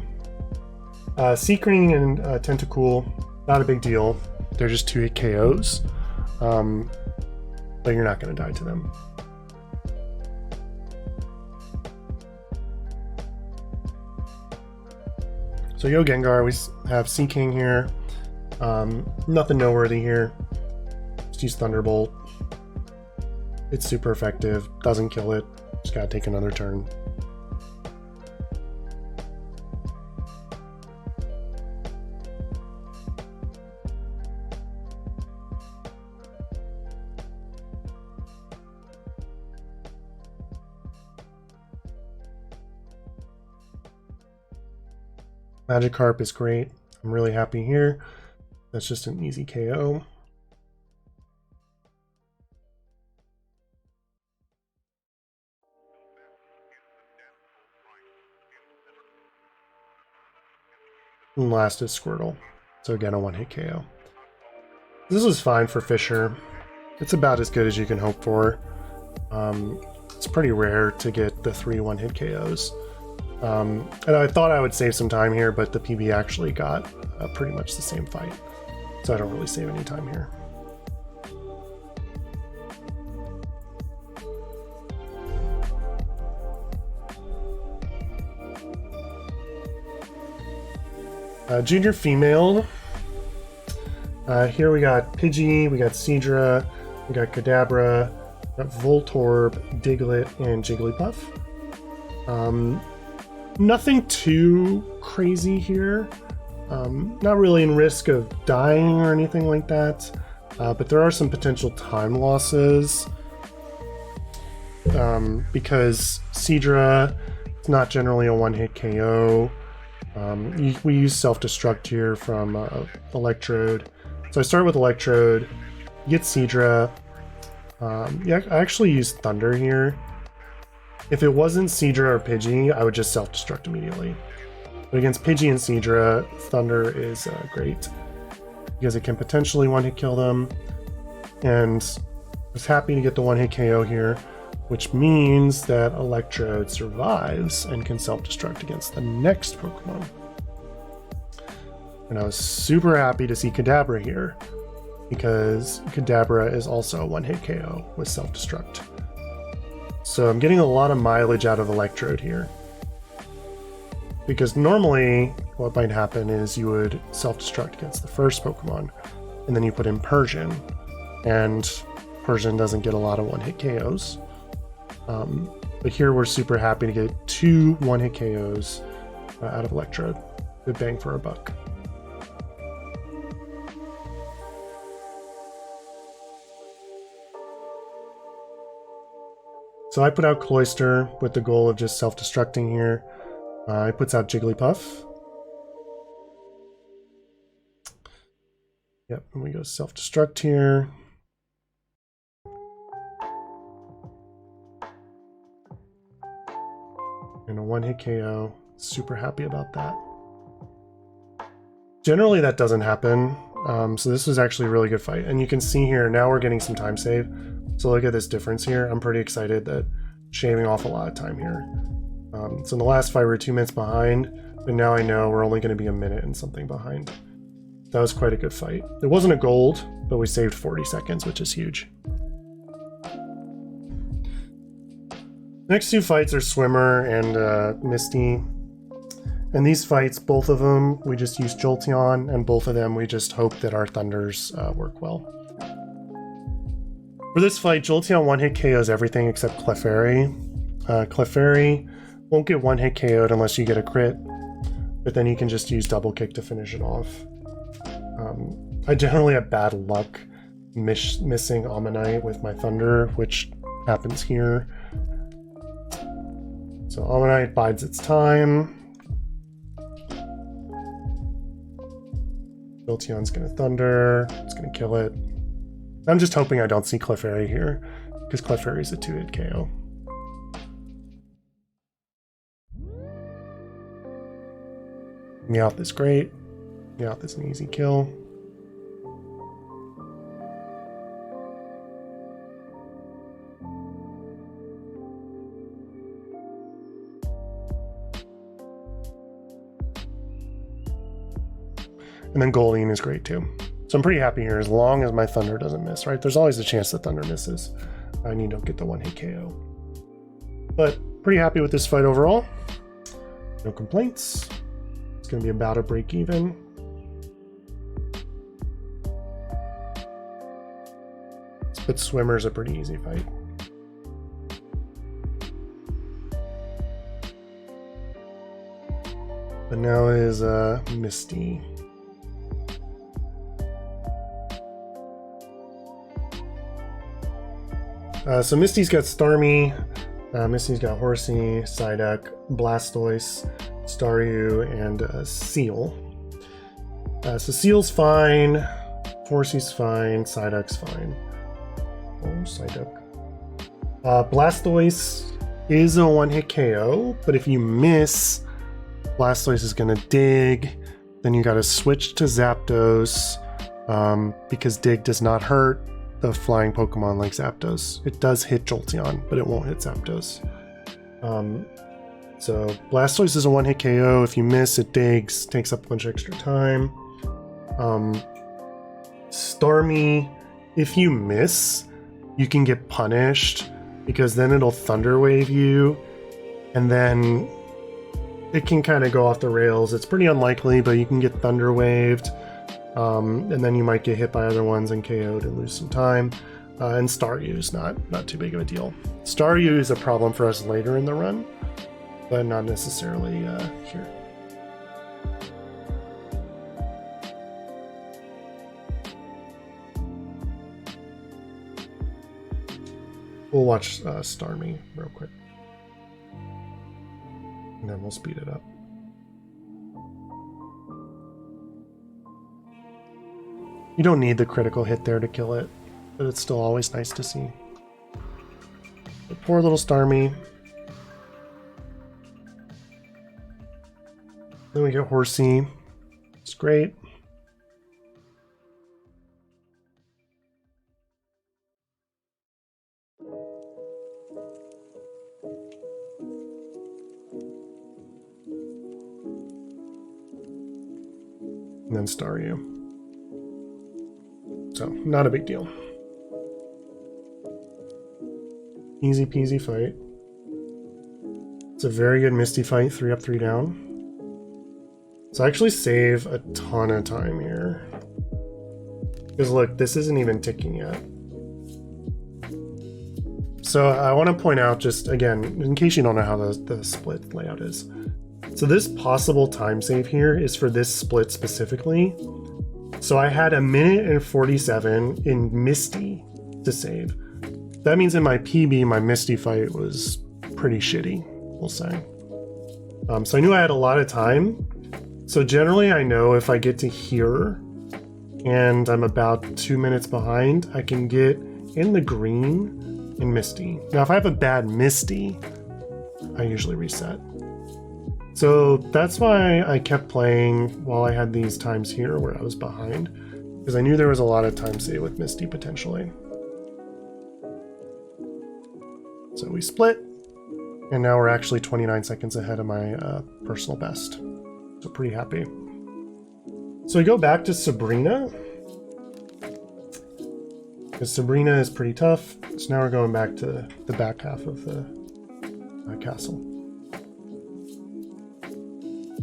Seacring and Tentacool, not a big deal. They're just 2-hit KOs, but you're not gonna die to them. So Yo Gengar, we have Seaking here. Nothing noteworthy here. Just use Thunderbolt. It's super effective, doesn't kill it, just gotta take another turn. Magikarp is great. I'm really happy here. That's just an easy KO. And last is Squirtle. So again, a one-hit KO. This was fine for Fisher. It's about as good as you can hope for. It's pretty rare to get the 3 one-hit KOs. And I thought I would save some time here, but the PB actually got pretty much the same fight. So I don't really save any time here. Junior female. Here we got Pidgey, we got Seadra, we got Kadabra, we got Voltorb, Diglett, and Jigglypuff. Nothing too crazy here. Not really in risk of dying or anything like that, but there are some potential time losses because Seadra is not generally a one-hit KO. We use self-destruct here from Electrode. So I start with Electrode, get Seadra. Yeah, I actually use Thunder here. If it wasn't Seadra or Pidgey, I would just self-destruct immediately. But against Pidgey and Seadra, Thunder is great because it can potentially one-hit kill them. And I was happy to get the one-hit KO here, which means that Electrode survives and can self-destruct against the next Pokemon. And I was super happy to see Kadabra here because Kadabra is also a one-hit KO with self-destruct. So I'm getting a lot of mileage out of Electrode here. Because normally what might happen is you would self-destruct against the first Pokemon and then you put in Persian, and Persian doesn't get a lot of one-hit KOs. But here we're super happy to get 2 one-hit KOs out of Electrode. Good bang for our buck. So I put out Cloyster with the goal of just self-destructing here. It puts out Jigglypuff. Yep, and we go self-destruct here. And a one-hit KO. Super happy about that. Generally that doesn't happen. So this was actually a really good fight. And you can see here, now we're getting some time save. So look at this difference here. I'm pretty excited that shaving off a lot of time here. So in the last fight we were 2 minutes behind, but now I know we're only going to be a minute and something behind. That was quite a good fight. It wasn't a gold, but we saved 40 seconds, which is huge. Next two fights are Swimmer and Misty. And these fights, both of them, we just use Jolteon, and both of them we just hope that our Thunders work well. For this fight, Jolteon one-hit KOs everything except Clefairy. Clefairy won't get one-hit KO'd unless you get a crit, but then you can just use Double Kick to finish it off. I generally have bad luck missing Ammonite with my Thunder, which happens here. So Ammonite bides its time. Jolteon's gonna Thunder, it's gonna kill it. I'm just hoping I don't see Clefairy here, because Clefairy's a 2-hit KO. Meowth is great. Meowth is an easy kill. And then Goldeen is great too. So I'm pretty happy here as long as my Thunder doesn't miss, right? There's always a chance that Thunder misses and you don't get the one-hit KO. But pretty happy with this fight overall. No complaints. It's going to be about a break even. But Swimmer's a pretty easy fight. But now is Misty. So Misty's got Starmie, Misty's got Horsey, Psyduck, Blastoise, Staryu, and Seal. So Seal's fine, Horsey's fine, Psyduck's fine. Oh, Psyduck. Blastoise is a one-hit KO, but if you miss, Blastoise is gonna dig, then you gotta switch to Zapdos, because dig does not hurt the flying Pokemon like Zapdos. It does hit Jolteon, but it won't hit Zapdos. So Blastoise is a one-hit KO. If you miss, it digs, takes up a bunch of extra time. Starmie, if you miss, you can get punished because then it'll Thunder Wave you, and then it can kind of go off the rails. It's pretty unlikely, but you can get Thunder Waved. And then you might get hit by other ones and KO'd and lose some time. And Staryu is not too big of a deal. Staryu is a problem for us later in the run, but not necessarily here. We'll watch Starmie real quick, and then we'll speed it up. You don't need the critical hit there to kill it, but it's still always nice to see. But poor little Starmie. Then we get Horsey. It's great. And then Staryu. So, not a big deal. Easy peasy fight. It's a very good Misty fight, 3 up, 3 down. So I actually save a ton of time here. Because look, this isn't even ticking yet. So I want to point out just, again, in case you don't know how the split layout is. So this possible time save here is for this split specifically. So I had 1:47 in Misty to save. That means in my PB, my Misty fight was pretty shitty, we'll say. So I knew I had a lot of time. So generally I know if I get to here and I'm about 2 minutes behind, I can get in the green in Misty. Now if I have a bad Misty, I usually reset. So that's why I kept playing while I had these times here where I was behind, because I knew there was a lot of time saved with Misty potentially. So we split, and now we're actually 29 seconds ahead of my personal best. So pretty happy. So we go back to Sabrina, because Sabrina is pretty tough. So now we're going back to the back half of the castle.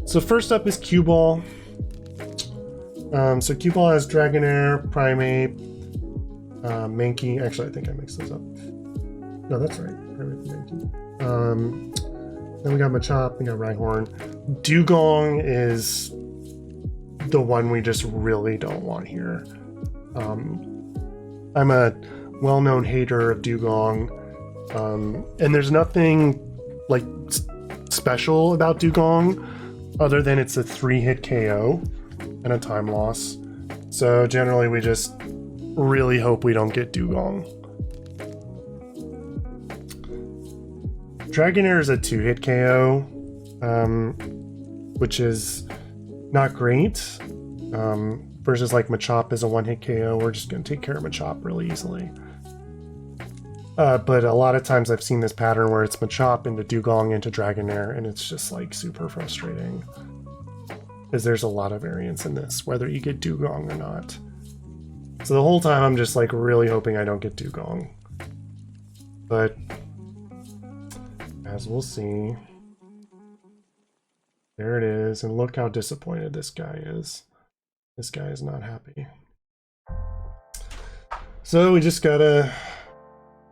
So first up is Cue Ball. So Cue Ball has Dragonair, Primeape, Mankey. Actually, I think I mixed those up. No, that's right. Primeape, Mankey. Then we got Machop, we got Rhyhorn. Dugong is the one we just really don't want here. I'm a well-known hater of Dugong, and there's nothing like special about Dugong other than it's a 3-hit KO and a time loss. So generally we just really hope we don't get Dugong. Dragonair is a 2-hit KO, which is not great. Versus like Machop is a 1-hit KO. We're just going to take care of Machop really easily. But a lot of times I've seen this pattern where it's Machop into Dugong into Dragonair, and it's just like super frustrating. Because there's a lot of variance in this, whether you get Dugong or not. So the whole time I'm just like really hoping I don't get Dugong. But as we'll see. There it is, and look how disappointed this guy is. This guy is not happy. So we just gotta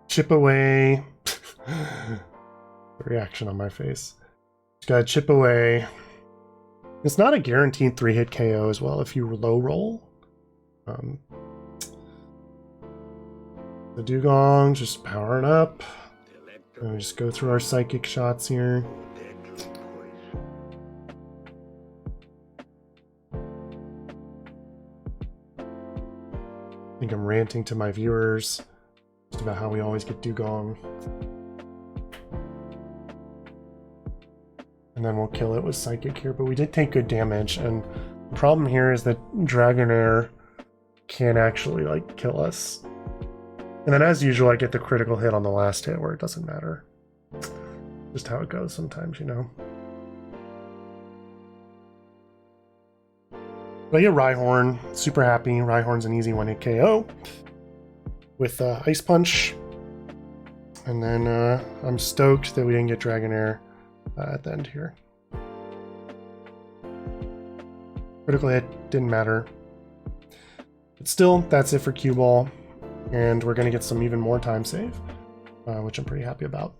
chip away. The reaction on my face. Just gotta chip away. It's not a guaranteed 3-hit KO as well if you low roll. The Dugong just powering up. And we just go through our psychic shots here. I think I'm ranting to my viewers just about how we always get Dugong. And then we'll kill it with Psychic here, but we did take good damage, and the problem here is that Dragonair can't actually, like, kill us. And then as usual, I get the critical hit on the last hit where it doesn't matter. Just how it goes sometimes, you know. But I get Rhyhorn, super happy. Rhyhorn's an easy 1-hit KO with Ice Punch. And then I'm stoked that we didn't get Dragonair at the end here. Critical hit, didn't matter. But still, that's it for Cue Ball. And we're going to get some even more time save, which I'm pretty happy about.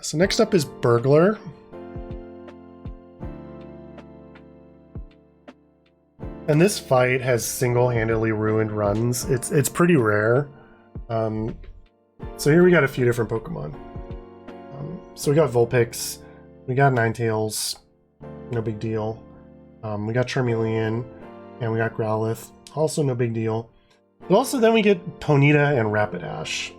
So next up is Burglar. And this fight has single-handedly ruined runs. It's pretty rare. So here we got a few different Pokemon. So we got Vulpix, we got Ninetales, no big deal. We got Charmeleon, and we got Growlithe, also no big deal. But also then we get Ponyta and Rapidash.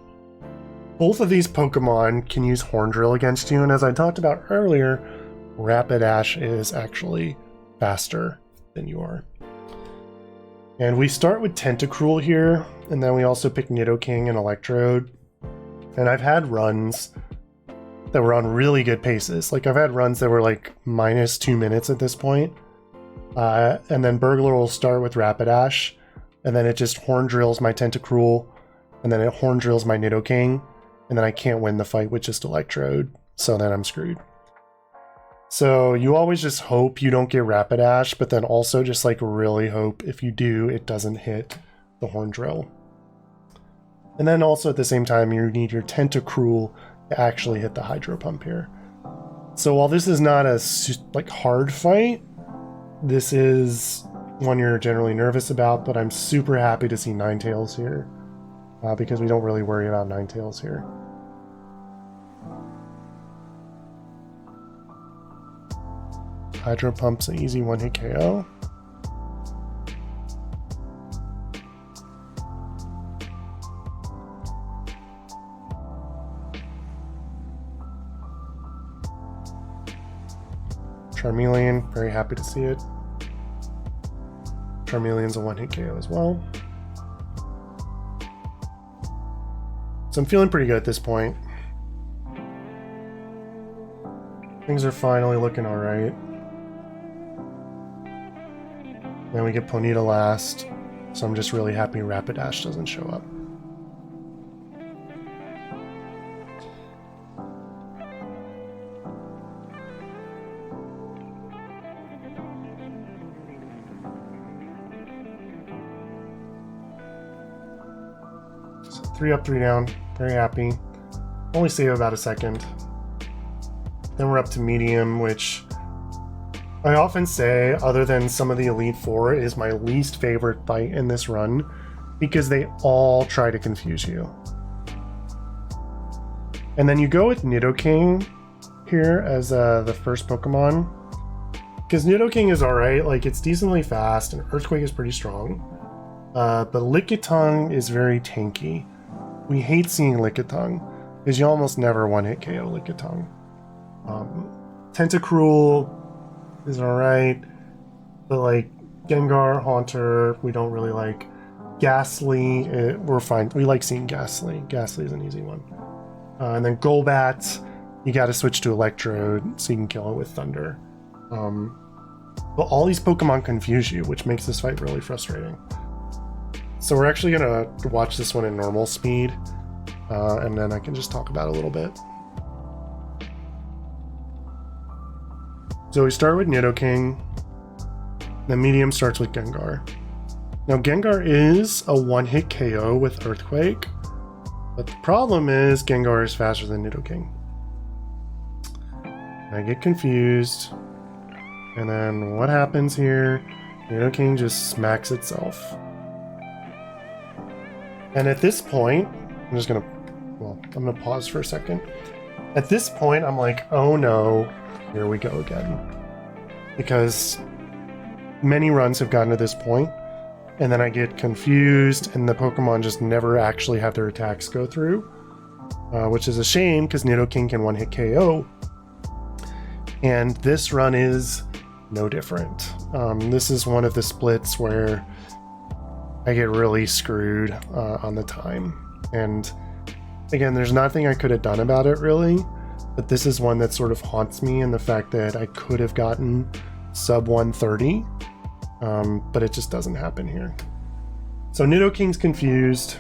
Both of these Pokemon can use Horn Drill against you, and as I talked about earlier, Rapidash is actually faster than you are. And we start with Tentacruel here, and then we also pick Nidoking and Electrode. And I've had runs that were on really good paces. Like I've had runs that were like -2 minutes at this point. And then Burglar will start with Rapidash, and then it just Horn Drills my Tentacruel, and then it Horn Drills my Nidoking, and then I can't win the fight with just Electrode, so then I'm screwed. So you always just hope you don't get Rapidash, but then also just like really hope if you do, it doesn't hit the Horn Drill. And then also at the same time, you need your Tentacruel to actually hit the Hydro Pump here. So while this is not a like hard fight, this is one you're generally nervous about, but I'm super happy to see Ninetales here, because we don't really worry about Ninetales here. Hydro Pump's an easy 1-hit KO. Charmeleon, very happy to see it. Charmeleon's a 1-hit KO as well. So I'm feeling pretty good at this point. Things are finally looking alright. Then we get Ponyta last, so I'm just really happy Rapidash doesn't show up. So 3 up, 3 down. Very happy. Only save about a second. Then we're up to medium, which I often say, other than some of the Elite Four, is my least favorite fight in this run because they all try to confuse you. And then you go with Nidoking here as the first Pokemon because Nidoking is alright, like it's decently fast and Earthquake is pretty strong. But Lickitung is very tanky. We hate seeing Lickitung because you almost never one-hit KO Lickitung. Tentacruel is alright, but like Gengar, Haunter, we don't really like. Ghastly, we're fine. We like seeing Ghastly. Ghastly is an easy one. And then Golbat, you gotta switch to Electrode so you can kill it with Thunder. But all these Pokemon confuse you, which makes this fight really frustrating. So we're actually gonna watch this one in normal speed, and then I can just talk about it a little bit. So we start with Nidoking, then medium starts with Gengar. Now Gengar is a one-hit KO with Earthquake, but the problem is Gengar is faster than Nidoking. I get confused, and then what happens here? Nidoking just smacks itself. And at this point, I'm gonna pause for a second. At this point, I'm like, oh no, here we go again. Because many runs have gotten to this point, and then I get confused, and the Pokemon just never actually have their attacks go through, which is a shame because Nidoking can one-hit KO. And this run is no different. This is one of the splits where I get really screwed on the time. And again, there's nothing I could have done about it really, but this is one that sort of haunts me in the fact that I could have gotten sub 130, but it just doesn't happen here. So Nidoking's confused.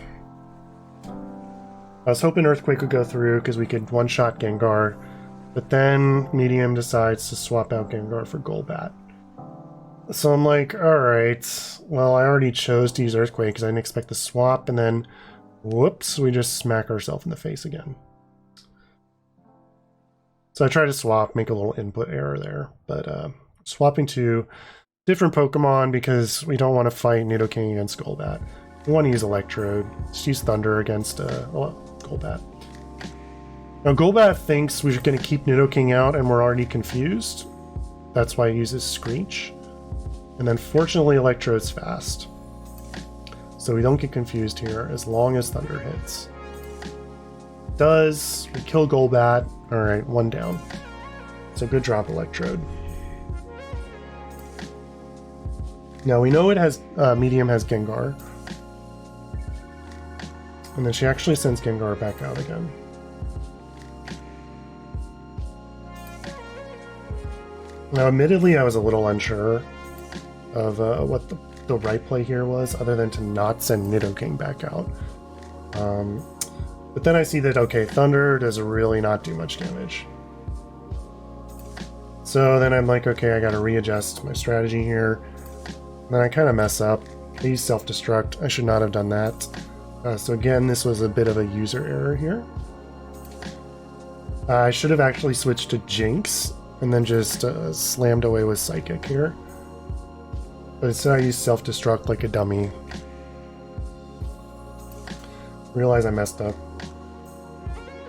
I was hoping Earthquake would go through because we could one-shot Gengar, but then Medium decides to swap out Gengar for Golbat. So I'm like, alright, well I already chose to use Earthquake because I didn't expect the swap, and then whoops, we just smack ourselves in the face again. So I try to swap, make a little input error there, but swapping to different Pokemon because we don't want to fight Nidoking against Golbat. We want to use Electrode. Just use Thunder against Golbat. Now Golbat thinks we're going to keep Nidoking out and we're already confused. That's why he uses Screech. And then fortunately Electrode's fast. So we don't get confused here as long as Thunder hits. Does. We kill Golbat. Alright, one down. So good drop Electrode. Now we know it has Medium has Gengar. And then she actually sends Gengar back out again. Now admittedly I was a little unsure of what the right play here was, other than to not send Nidoking back out. But then I see that, okay, Thunder does really not do much damage. So then I'm like, okay, I gotta readjust my strategy here. And then I kind of mess up. I use self-destruct. I should not have done that. So again, this was a bit of a user error here. I should have actually switched to Jinx and then just slammed away with Psychic here. But instead I used self-destruct like a dummy. Realize I messed up.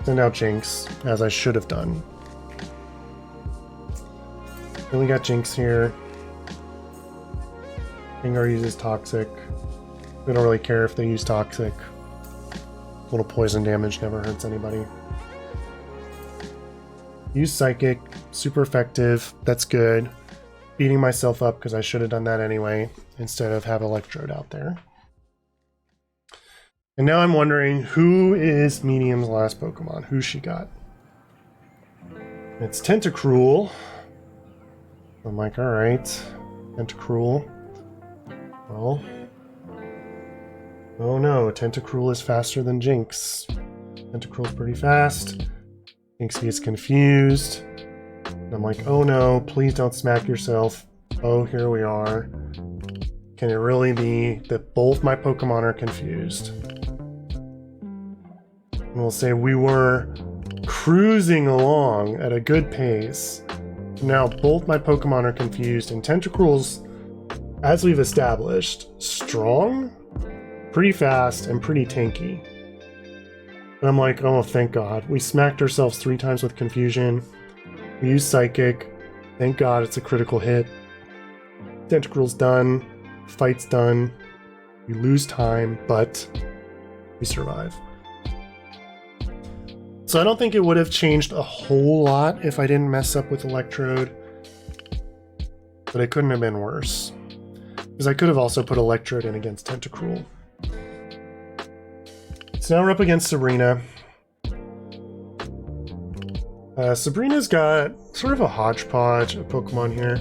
Send out Jinx, as I should have done. Then we got Jinx here. Gengar uses Toxic. We don't really care if they use Toxic. A little poison damage never hurts anybody. Use Psychic, super effective, that's good. Beating myself up because I should have done that anyway, instead of have Electrode out there. And now I'm wondering, who is Medium's last Pokemon? Who she got? It's Tentacruel. I'm like, alright, Tentacruel. Well. Oh no, Tentacruel is faster than Jinx. Tentacruel's pretty fast. Jinx gets confused. And I'm like, oh no, please don't smack yourself. Oh, here we are. Can it really be that both my Pokemon are confused? And we'll say we were cruising along at a good pace. Now both my Pokemon are confused, and Tentacruel's, as we've established, strong, pretty fast, and pretty tanky. And I'm like, oh, thank God. We smacked ourselves 3 times with confusion. We used Psychic. Thank God it's a critical hit. Tentacruel's done. Fight's done. We lose time, but we survive. So I don't think it would have changed a whole lot if I didn't mess up with Electrode. But it couldn't have been worse. Because I could have also put Electrode in against Tentacruel. So now we're up against Sabrina. Sabrina's got sort of a hodgepodge of Pokemon here.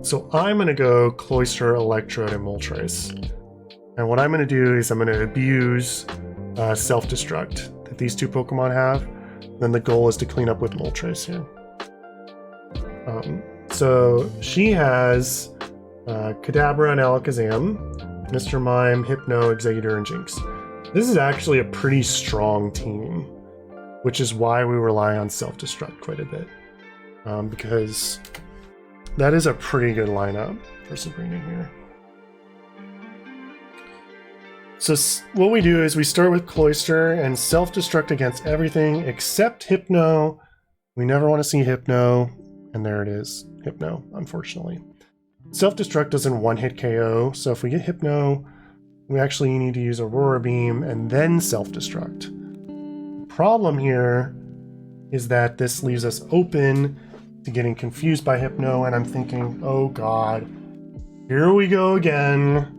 So I'm going to go Cloyster, Electrode, and Moltres. And what I'm going to do is I'm going to abuse Self-Destruct that these 2 Pokemon have. Then the goal is to clean up with Moltres here. So she has Kadabra and Alakazam, Mr. Mime, Hypno, Exeggutor, and Jinx. This is actually a pretty strong team, which is why we rely on Self-Destruct quite a bit. Because that is a pretty good lineup for Sabrina here. So what we do is we start with Cloyster and Self-Destruct against everything except Hypno. We never want to see Hypno, and there it is, Hypno, unfortunately. Self-Destruct doesn't one-hit KO, so if we get Hypno, we actually need to use Aurora Beam and then Self-Destruct. The problem here is that this leaves us open to getting confused by Hypno, and I'm thinking, oh god, here we go again.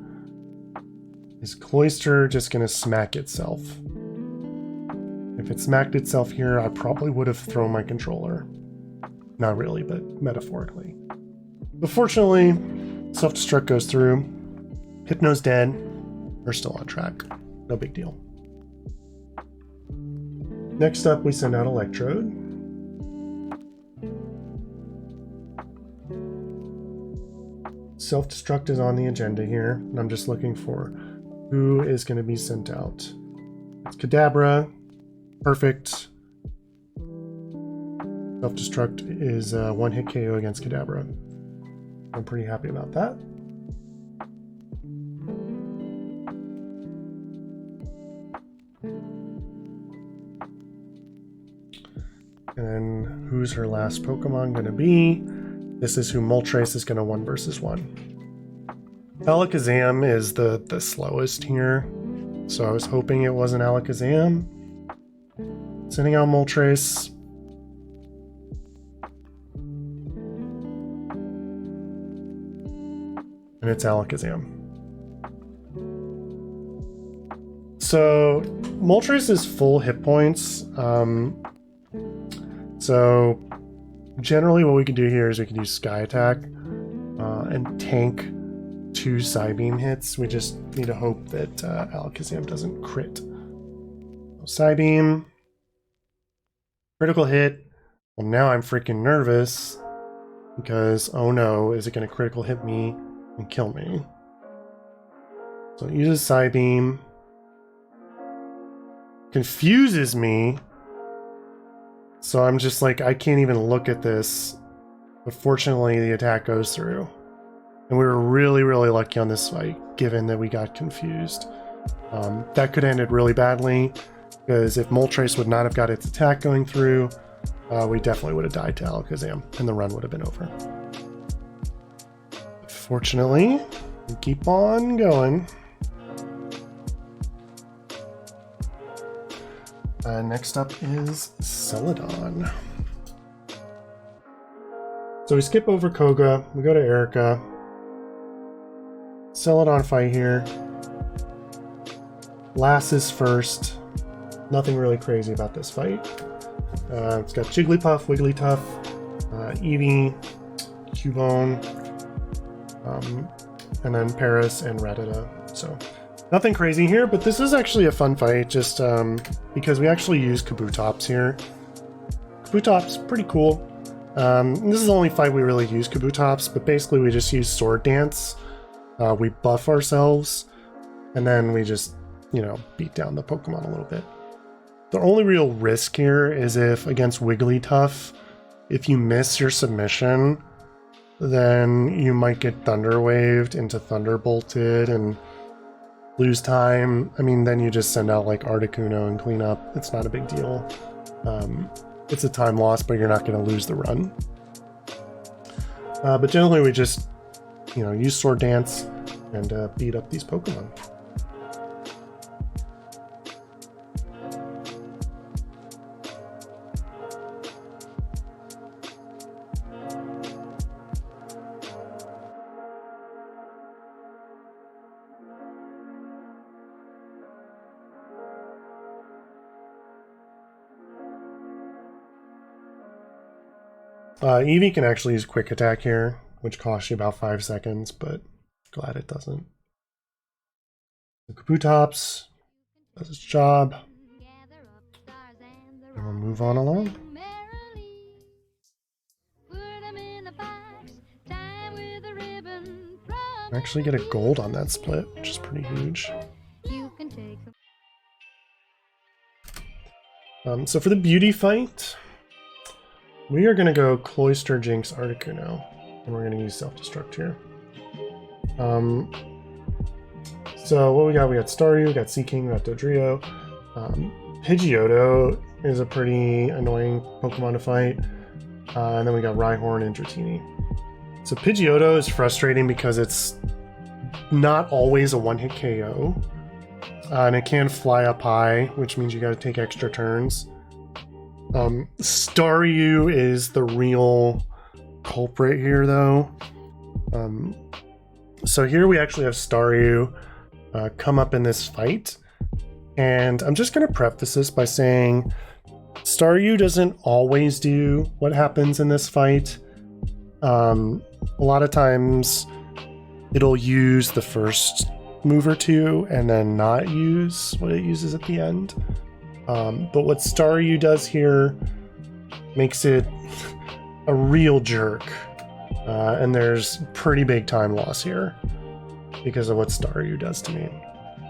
Is Cloyster just gonna smack itself? If it smacked itself here, I probably would have thrown my controller. Not really, but metaphorically. But fortunately, Self-Destruct goes through. Hypno's dead. We're still on track. No big deal. Next up, we send out Electrode. Self-Destruct is on the agenda here, and I'm just looking for who is going to be sent out. It's Kadabra. Perfect. Self-Destruct is a one-hit KO against Kadabra. I'm pretty happy about that. And then who's her last Pokemon going to be? This is who Moltres is going to 1 versus 1. Alakazam is the slowest here, so I was hoping it wasn't Alakazam. Sending out Moltres. And it's Alakazam. So Moltres is full hit points. So generally what we can do here is we can use Sky Attack and tank 2 Psybeam hits. We just need to hope that Alakazam doesn't crit. Psybeam. Critical hit. Well, now I'm freaking nervous because, oh no, is it going to critical hit me and kill me? So it uses Psybeam. Confuses me. So I'm just like, I can't even look at this. But fortunately, the attack goes through. And we were really, really lucky on this fight, given that we got confused. That could have ended really badly, because if Moltres would not have got its attack going through, we definitely would have died to Alakazam, and the run would have been over. Fortunately, we keep on going. Next up is Celadon. So we skip over Koga, we go to Erika. Celadon fight here. Lass is first. Nothing really crazy about this fight. It's got Jigglypuff, Wigglytuff, Eevee, Cubone. and then Paris and Rattata. So nothing crazy here, but this is actually a fun fight just because we actually use Kabutops here. Kabutops, pretty cool. This is the only fight we really use Kabutops, but basically we just use Sword Dance. We buff ourselves, and then we just, you know, beat down the Pokemon a little bit. The only real risk here is if against Wigglytuff, if you miss your submission, then you might get Thunder Waved into Thunderbolted and lose time. I mean, then you just send out like Articuno and clean up. It's not a big deal. It's a time loss, but you're not going to lose the run. But generally we just, you know, use Sword Dance and beat up these Pokemon. Eevee can actually use Quick Attack here, which costs you about 5 seconds, but glad it doesn't. The Kabutops does its job. And we'll move on along. Actually get a gold on that split, which is pretty huge. So for the beauty fight, we are going to go Cloyster, Jinx, Articuno, and we're going to use Self-Destruct here. So what we got Staryu, we got Seaking, we got Dodrio. Pidgeotto is a pretty annoying Pokemon to fight. And then we got Rhyhorn and Dratini. So Pidgeotto is frustrating because it's not always a one-hit KO. And it can fly up high, which means you got to take extra turns. Staryu is the real culprit here, though. So here we actually have Staryu come up in this fight, and I'm just going to preface this by saying Staryu doesn't always do what happens in this fight. A lot of times it'll use the first move or two and then not use what it uses at the end. But what Staryu does here makes it a real jerk. And there's pretty big time loss here because of what Staryu does to me.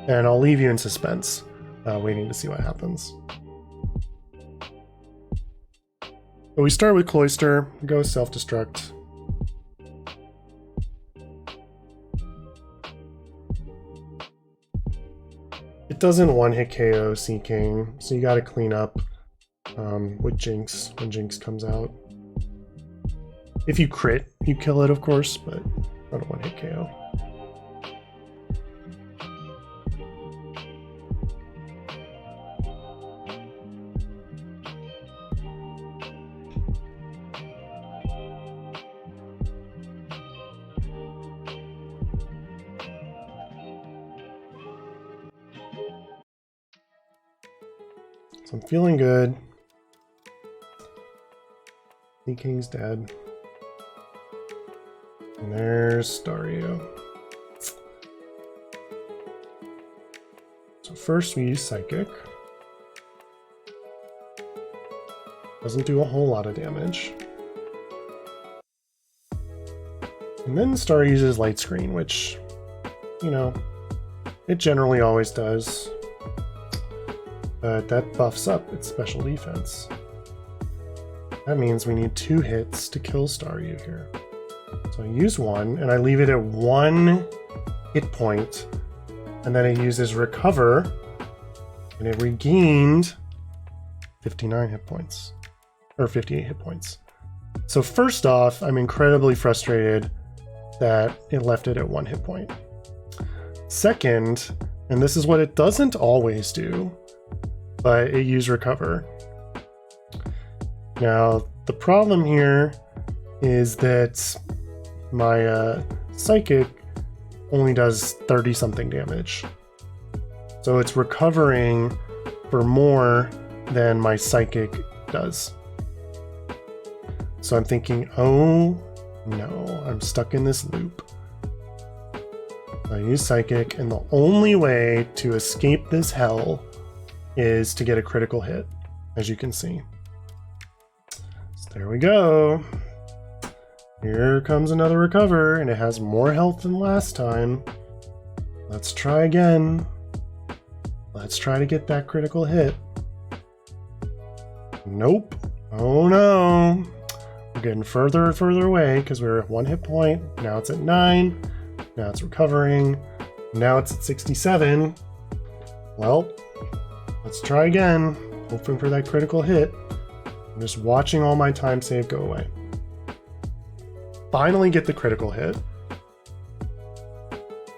And I'll leave you in suspense, waiting to see what happens. But we start with Cloyster, go Self-Destruct. It doesn't one-hit KO Seaking, so you gotta clean up with Jinx when Jinx comes out. If you crit, you kill it, of course, but not a one-hit KO. So I'm feeling good. Seaking's dead. And there's Staryu. So first we use Psychic. Doesn't do a whole lot of damage. And then Staryu uses Light Screen, which, you know, it generally always does. But that buffs up its special defense. That means we need 2 hits to kill Staryu here. So I use 1, and I leave it at 1 hit point, and then it uses Recover, and it regained 59 hit points, or 58 hit points. So first off, I'm incredibly frustrated that it left it at 1 hit point. Second, and this is what it doesn't always do, but it used Recover. Now, the problem here is that my Psychic only does 30-something damage. So it's recovering for more than my Psychic does. So I'm thinking, oh no, I'm stuck in this loop. I use Psychic, and the only way to escape this hell is to get a critical hit, as you can see. So there we go. Here comes another recover, and it has more health than last time. Let's try again. Let's try to get that critical hit. Nope. Oh no. We're getting further and further away because we were at 1 hit point. Now it's at 9. Now it's recovering. Now it's at 67. Well, let's try again. Hoping for that critical hit. I'm just watching all my time save go away. Finally get the critical hit.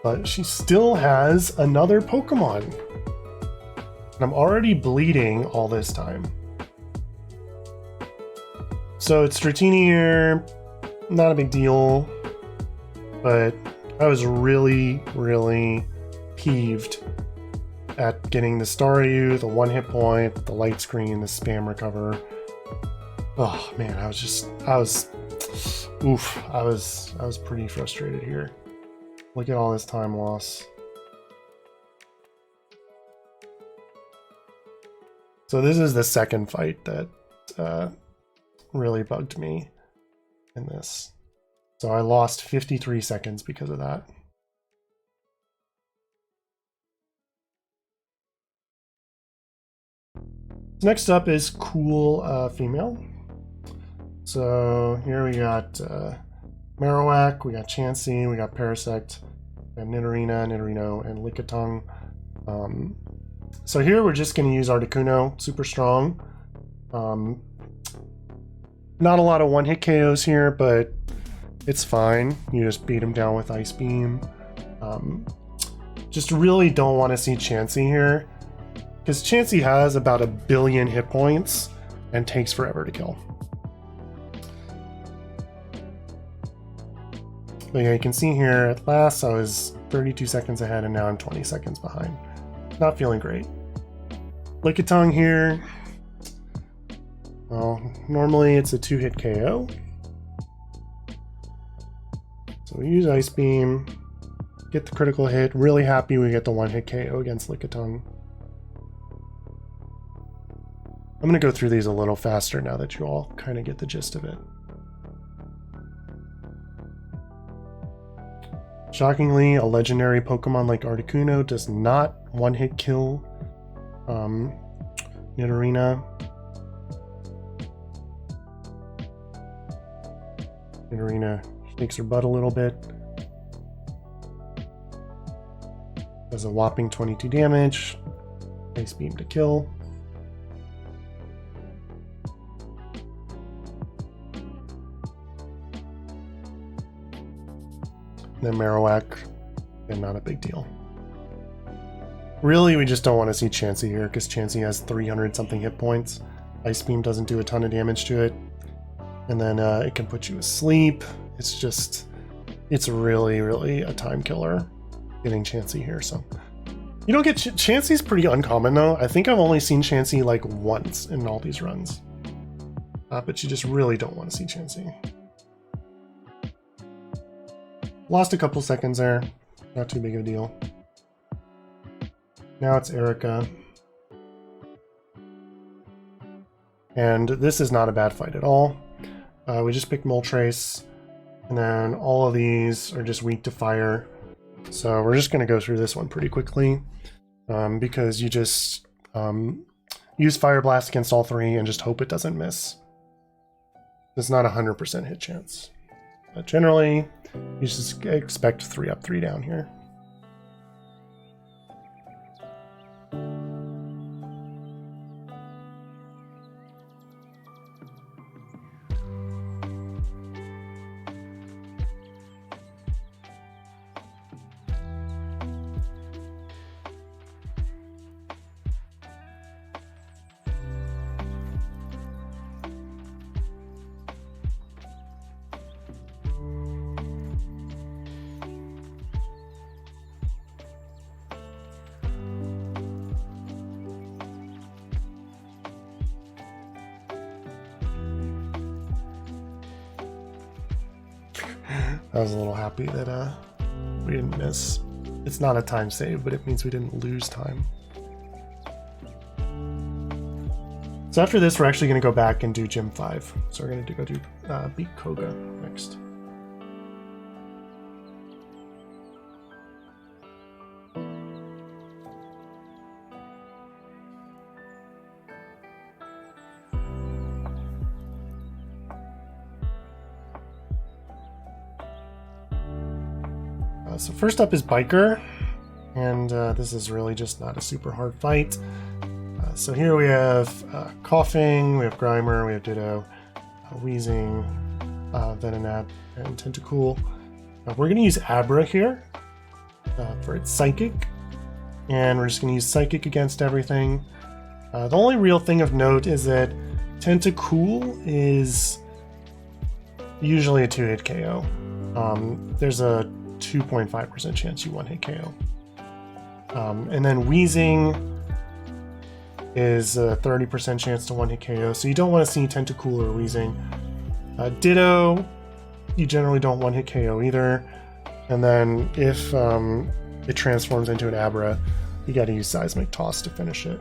But she still has another Pokemon. And I'm already bleeding all this time. So it's Dratini here. Not a big deal. But I was really, really peeved at getting the Staryu, the 1 hit point, the light screen, the spam recover. Oh man, I was pretty frustrated here. Look at all this time loss. So this is the second fight that really bugged me in this. So I lost 53 seconds because of that. Next up is Cool Female. So here we got Marowak, we got Chansey, we got Parasect, we got Nidorina, Nidorino, and Lickitung. So here we're just going to use Articuno, super strong. Not a lot of one-hit KOs here, but it's fine. You just beat him down with Ice Beam. Just really don't want to see Chansey here, because Chansey has about 1 billion hit points and takes forever to kill. But yeah, you can see here, at last I was 32 seconds ahead and now I'm 20 seconds behind. Not feeling great. Lickitung here. Well, normally it's a 2-hit KO. So we use Ice Beam, get the critical hit. Really happy we get the 1-hit KO against Lickitung. I'm going to go through these a little faster now that you all kind of get the gist of it. Shockingly, a legendary Pokemon like Articuno does not 1-hit kill Nidorina. Nidorina shakes her butt a little bit. Does a whopping 22 damage. Ice Beam to kill. Then Marowak, and not a big deal. Really, we just don't want to see Chansey here, because Chansey has 300 something hit points. Ice Beam doesn't do a ton of damage to it. And then it can put you asleep. It's really, really a time killer getting Chansey here. So you don't get Chansey's pretty uncommon though. I think I've only seen Chansey like once in all these runs. But you just really don't want to see Chansey. Lost a couple seconds there. Not too big of a deal. Now it's Erika. And this is not a bad fight at all. We just picked Moltres, and then all of these are just weak to fire. So we're just going to go through this one pretty quickly, because you just use Fire Blast against all 3 and just hope it doesn't miss. It's not a 100% hit chance. But generally, you just expect 3 up, 3 down here. I was a little happy that we didn't miss. It's not a time save, but it means we didn't lose time. So after this, we're actually going to go back and do Gym 5. So we're going to go do beat Koga next. So first up is Biker, and this is really just not a super hard fight. So here we have Coughing, we have Grimer, we have Ditto, Wheezing, Venonat, and Tentacool. We're going to use Abra here for its Psychic, and we're just going to use Psychic against everything. The only real thing of note is that Tentacool is usually a 2-hit KO. There's a 2.5% chance you 1-hit KO. And then Wheezing is a 30% chance to 1-hit KO, so you don't want to see Tentacool or Wheezing. Ditto, you generally don't 1-hit KO either. And then if it transforms into an Abra, you got to use Seismic Toss to finish it.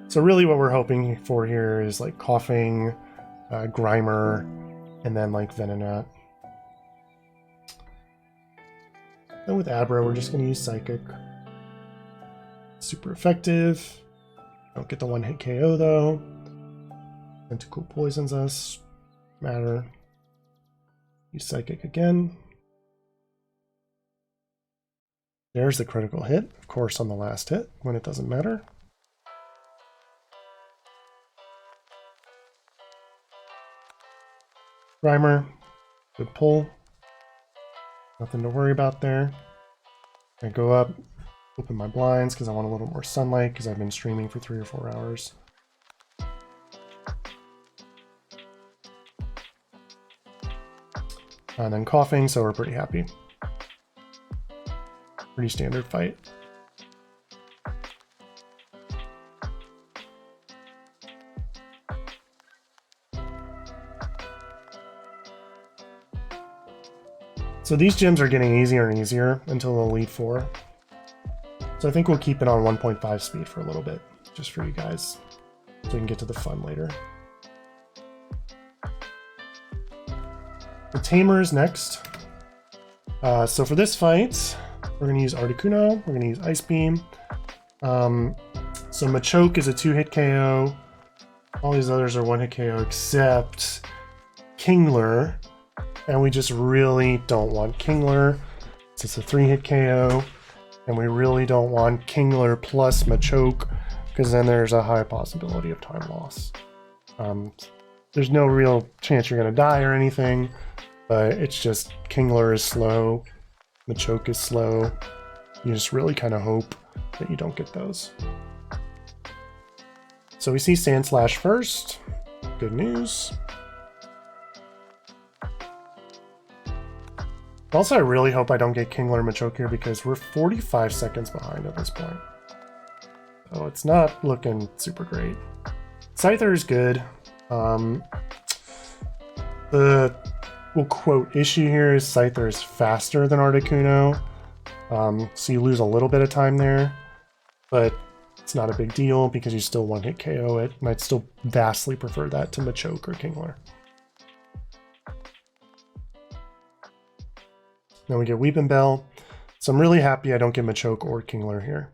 So really what we're hoping for here is like Coughing, Grimer, and then like Venonat. Then with Abra, we're just going to use Psychic. Super effective. Don't get the 1-hit KO though. Tentacool poisons us. Matter. Use Psychic again. There's the critical hit, of course, on the last hit when it doesn't matter. Grimer. Good pull. Nothing to worry about there. I go up, open my blinds because I want a little more sunlight because I've been streaming for 3 or 4 hours. And then Coughing, so we're pretty happy. Pretty standard fight. So these gyms are getting easier and easier until the Elite 4. So I think we'll keep it on 1.5 speed for a little bit, just for you guys, so we can get to the fun later. The Tamer is next. So for this fight, we're going to use Articuno, we're going to use Ice Beam. So Machoke is a 2-hit KO. All these others are 1-hit KO except Kingler. And we just really don't want Kingler. So it's a 3-hit KO. And we really don't want Kingler plus Machoke, because then there's a high possibility of time loss. There's no real chance you're going to die or anything, but it's just Kingler is slow, Machoke is slow. You just really kind of hope that you don't get those. So we see Sandslash first. Good news. Also, I really hope I don't get Kingler Machoke here because we're 45 seconds behind at this point. So it's not looking super great. Scyther is good. The quote issue here is Scyther is faster than Articuno. So you lose a little bit of time there, but it's not a big deal because you still 1-hit KO it, and I'd still vastly prefer that to Machoke or Kingler. Then we get Weepin' Bell. So I'm really happy I don't get Machoke or Kingler here.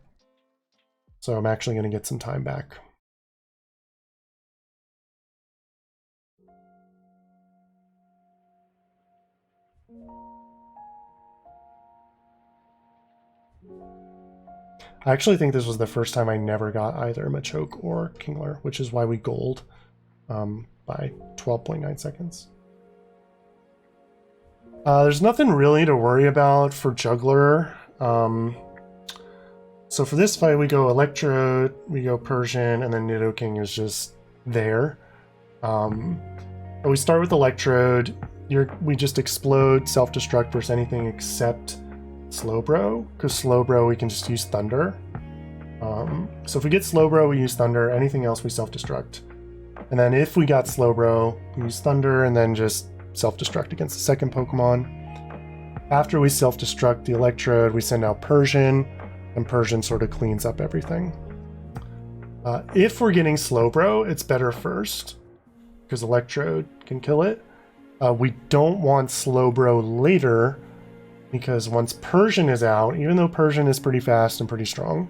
So I'm actually going to get some time back. I actually think this was the first time I never got either Machoke or Kingler, which is why we gold by 12.9 seconds. There's nothing really to worry about for Juggler. So for this fight, we go Electrode, we go Persian, and then Nidoking is just there. We start with Electrode. We just explode, self-destruct versus anything except Slowbro, because Slowbro we can just use Thunder. So if we get Slowbro, we use Thunder. Anything else, we self-destruct. And then if we got Slowbro, we use Thunder, and then just self-destruct against the second Pokemon. After we self-destruct the Electrode, we send out Persian, and Persian sort of cleans up everything. If we're getting Slowbro, it's better first, because Electrode can kill it. We don't want Slowbro later, because once Persian is out, even though Persian is pretty fast and pretty strong,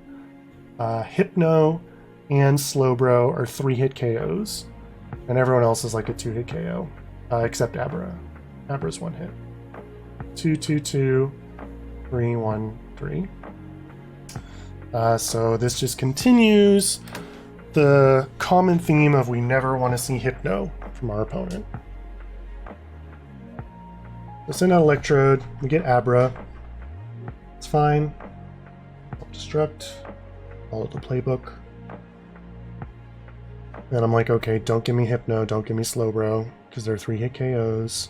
Hypno and Slowbro are 3-hit KOs, and everyone else is like a 2-hit KO, except Abra. Abra's 1 hit. 2, 2, 2, 3, 1, 3. So this just continues the common theme of we never want to see Hypno from our opponent. So send out Electrode, we get Abra. It's fine. Self-destruct. Follow the playbook. And I'm like, okay, don't give me Hypno, don't give me Slowbro, because they're 3-hit KOs.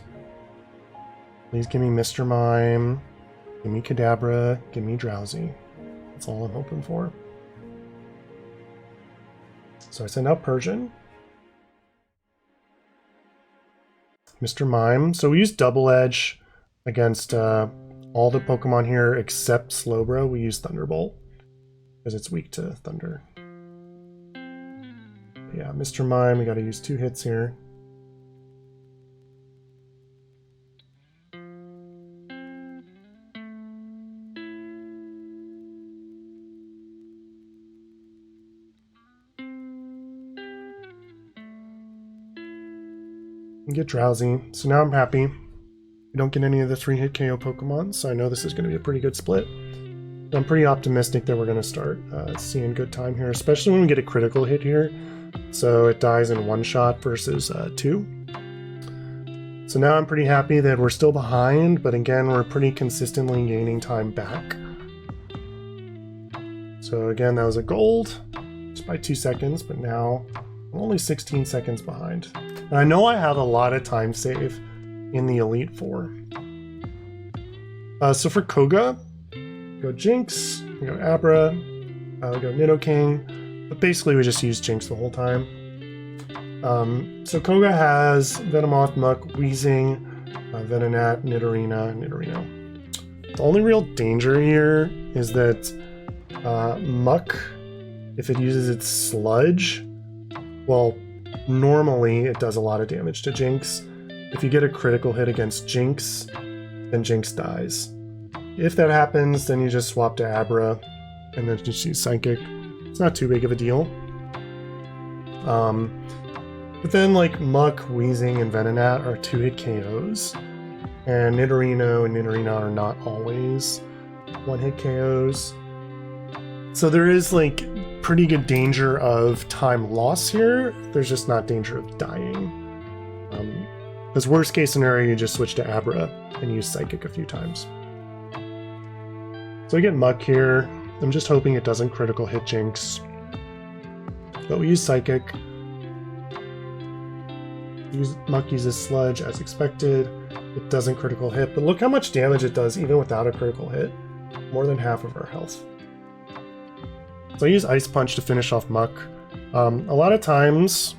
Please give me Mr. Mime, give me Kadabra, give me Drowsy. That's all I'm hoping for. So I send out Persian. Mr. Mime. So we use Double Edge against all the Pokemon here except Slowbro. We use Thunderbolt because it's weak to Thunder. But yeah, Mr. Mime, we gotta use 2 hits here. Get Drowsy. So now I'm happy. We don't get any of the 3-hit KO Pokemon, so I know this is going to be a pretty good split. I'm pretty optimistic that we're going to start seeing good time here, especially when we get a critical hit here. So it dies in 1 shot versus 2. So now I'm pretty happy that we're still behind, but again, we're pretty consistently gaining time back. So again, that was a gold, just by 2 seconds, but now I'm only 16 seconds behind. And I know I have a lot of time save in the Elite Four. So for Koga, we go Jinx, we go Abra, we go Nidoking, but basically we just use Jinx the whole time. So Koga has Venomoth, Muck, Weezing, Venonat, Nidorino. The only real danger here is that Muck, if it uses its Sludge, well, normally it does a lot of damage to Jinx. If you get a critical hit against Jinx, then Jinx dies. If that happens, then you just swap to Abra and then just use Psychic. It's not too big of a deal. But then like Muck, Weezing, and Venonat are 2-hit KOs. And Nidorino and Nidorina are not always 1-hit KOs. So there is like pretty good danger of time loss here. There's just not danger of dying. Because worst case scenario, you just switch to Abra and use Psychic a few times. So I get Muck here. I'm just hoping it doesn't critical hit Jinx. But we use Psychic. Muck uses Sludge as expected. It doesn't critical hit, but look how much damage it does even without a critical hit. More than half of our health. So I use Ice Punch to finish off Muck. A lot of times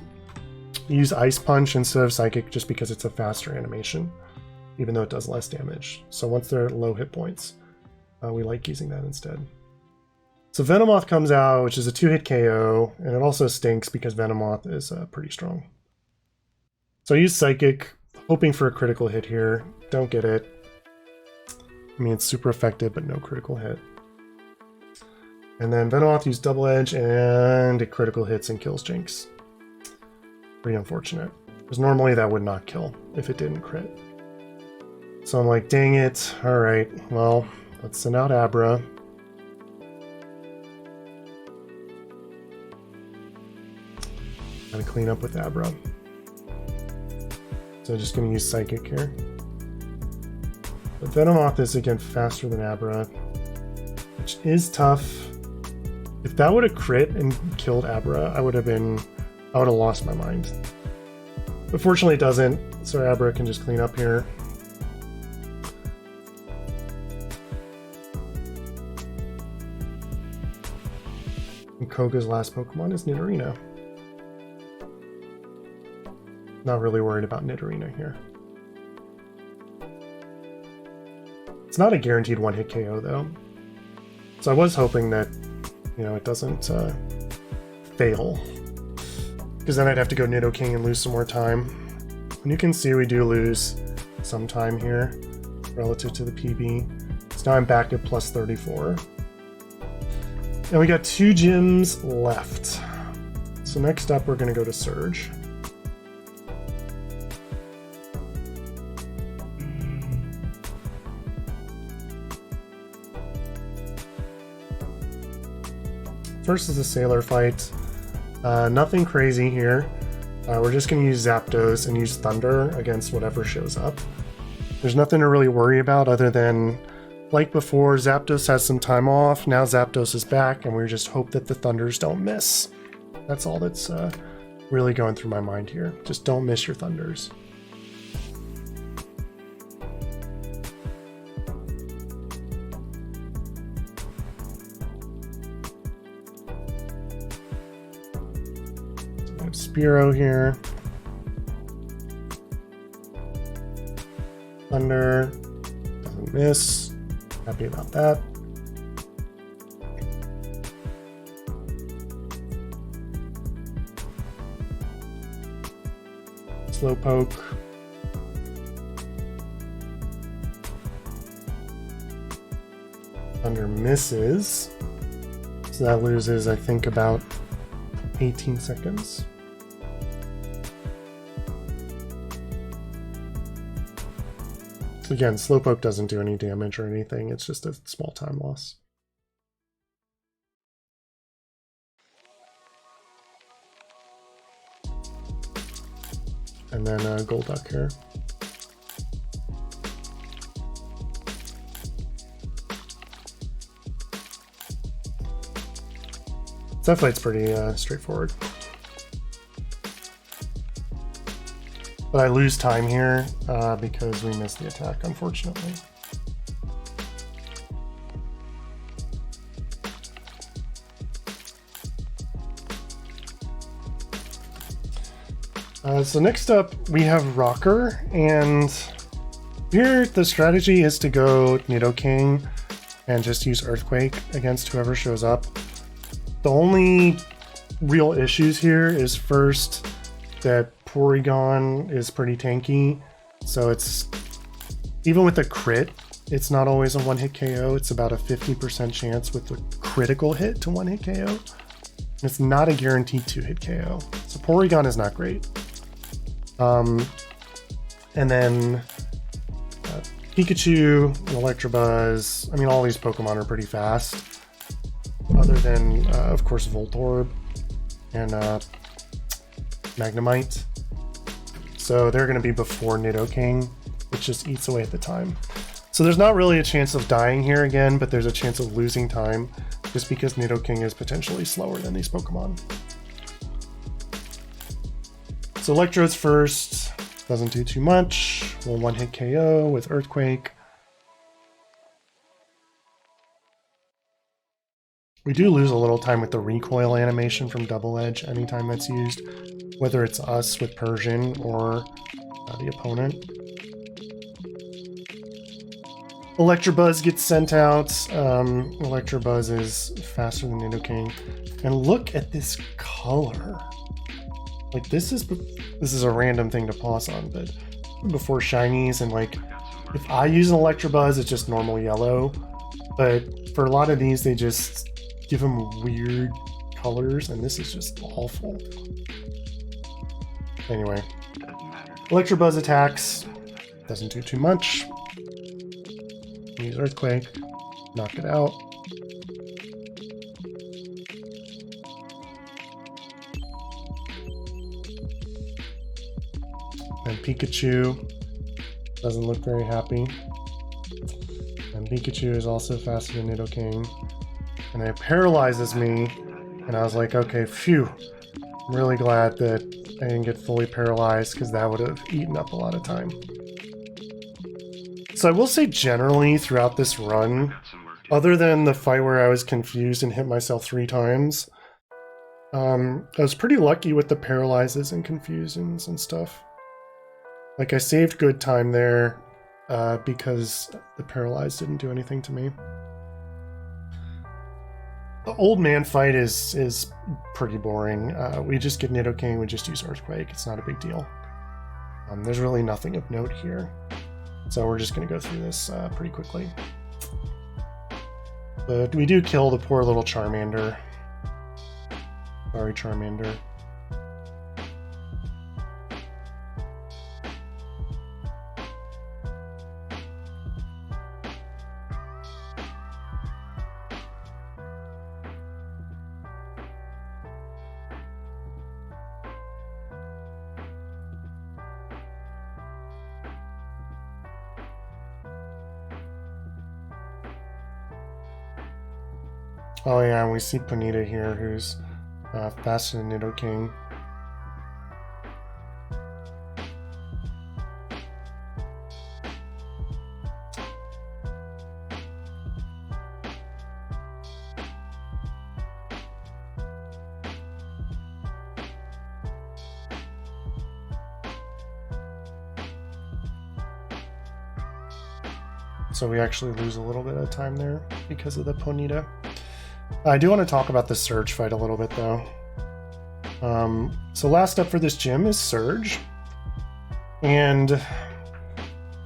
you use Ice Punch instead of Psychic just because it's a faster animation, even though it does less damage. So once they're at low hit points, we like using that instead. So Venomoth comes out, which is a 2-hit KO, and it also stinks because Venomoth is pretty strong. So I use Psychic, hoping for a critical hit here. Don't get it. I mean, it's super effective, but no critical hit. And then Venomoth used Double Edge, and it critical hits and kills Jinx. Pretty unfortunate, because normally that would not kill if it didn't crit. So I'm like, dang it. Alright, well, let's send out Abra. Gotta clean up with Abra. So just gonna use Psychic here. But Venomoth is again faster than Abra, which is tough. If that would have crit and killed Abra, I would have lost my mind. But fortunately it doesn't, so Abra can just clean up here. And Koga's last Pokemon is Nidorino. Not really worried about Nidorino here. not a guaranteed one-hit KO though. So I was hoping that, you know, it doesn't fail. Because then I'd have to go Nidoking and lose some more time. And you can see we do lose some time here relative to the PB. So now I'm back at plus 34. And we got 2 gyms left. So next up we're going to go to Surge. First is a Sailor fight. Nothing crazy here. We're just going to use Zapdos and use Thunder against whatever shows up. There's nothing to really worry about other than, like before, Zapdos has some time off. Now Zapdos is back, and we just hope that the Thunders don't miss. That's all that's really going through my mind here. Just don't miss your Thunders. Spearow here. Thunder. Doesn't miss. Happy about that. Slowpoke. Thunder misses. So that loses, I think, about 18 seconds. Again, Slowpoke doesn't do any damage or anything, it's just a small time loss. And then Golduck here. That fight's pretty straightforward. But I lose time here because we missed the attack, unfortunately. So next up, we have Rocker, and here the strategy is to go Nidoking and just use Earthquake against whoever shows up. The only real issues here is first that Porygon is pretty tanky, so it's, even with a crit, it's not always a one-hit KO. It's about a 50% chance with a critical hit to one-hit KO. And it's not a guaranteed two-hit KO. So Porygon is not great. And then Pikachu, Electabuzz, I mean, all these Pokemon are pretty fast, other than, of course, Voltorb and Magnemite. So they're going to be before Nidoking, which just eats away at the time. So there's not really a chance of dying here again, but there's a chance of losing time just because Nidoking is potentially slower than these Pokemon. So Electrode's first, doesn't do too much. We'll one-hit KO with Earthquake. We do lose a little time with the recoil animation from Double Edge anytime that's used, whether it's us with Persian or the opponent. Electabuzz gets sent out. Electabuzz is faster than Nidoking. And look at this color. Like, this is a random thing to pause on, but before shinies, and like, if I use an Electabuzz, it's just normal yellow. But for a lot of these, they just give them weird colors, and this is just awful. Anyway, Electabuzz attacks, doesn't do too much. Use Earthquake, knock it out. And Pikachu doesn't look very happy. And Pikachu is also faster than Nidoking. And it paralyzes me, and I was like, okay, phew. I'm really glad that I didn't get fully paralyzed, because that would have eaten up a lot of time. So I will say generally throughout this run, other than the fight where I was confused and hit myself 3 times, I was pretty lucky with the paralyzes and confusions and stuff. Like, I saved good time there. because the paralyzed didn't do anything to me. The old man fight is pretty boring. We just get Nidoking, we just use Earthquake. It's not a big deal. There's really nothing of note here. So we're just going to go through this pretty quickly. But we do kill the poor little Charmander. Sorry, Charmander. Oh yeah, and we see Ponyta here, who's faster than Nidoking. So we actually lose a little bit of time there because of the Ponyta. I do want to talk about the Surge fight a little bit, though. So last up for this gym is Surge. And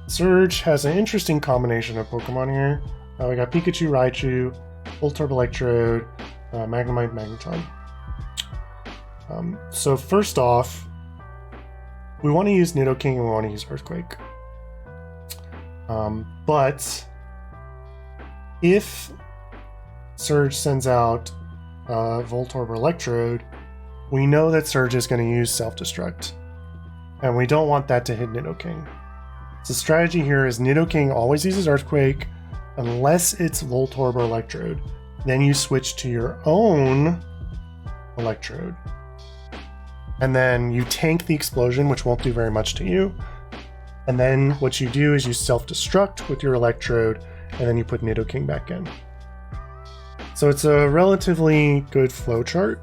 Surge has an interesting combination of Pokemon here. We got Pikachu, Raichu, Voltorb Electrode, Magnemite, Magneton. So first off, we want to use Nidoking and we want to use Earthquake. But if Surge sends out Voltorb or Electrode, we know that Surge is going to use Self-Destruct, and we don't want that to hit Nidoking. So the strategy here is Nidoking always uses Earthquake unless it's Voltorb or Electrode. Then you switch to your own Electrode. And then you tank the explosion, which won't do very much to you. And then what you do is you self-destruct with your Electrode, and then you put Nidoking back in. So it's a relatively good flowchart,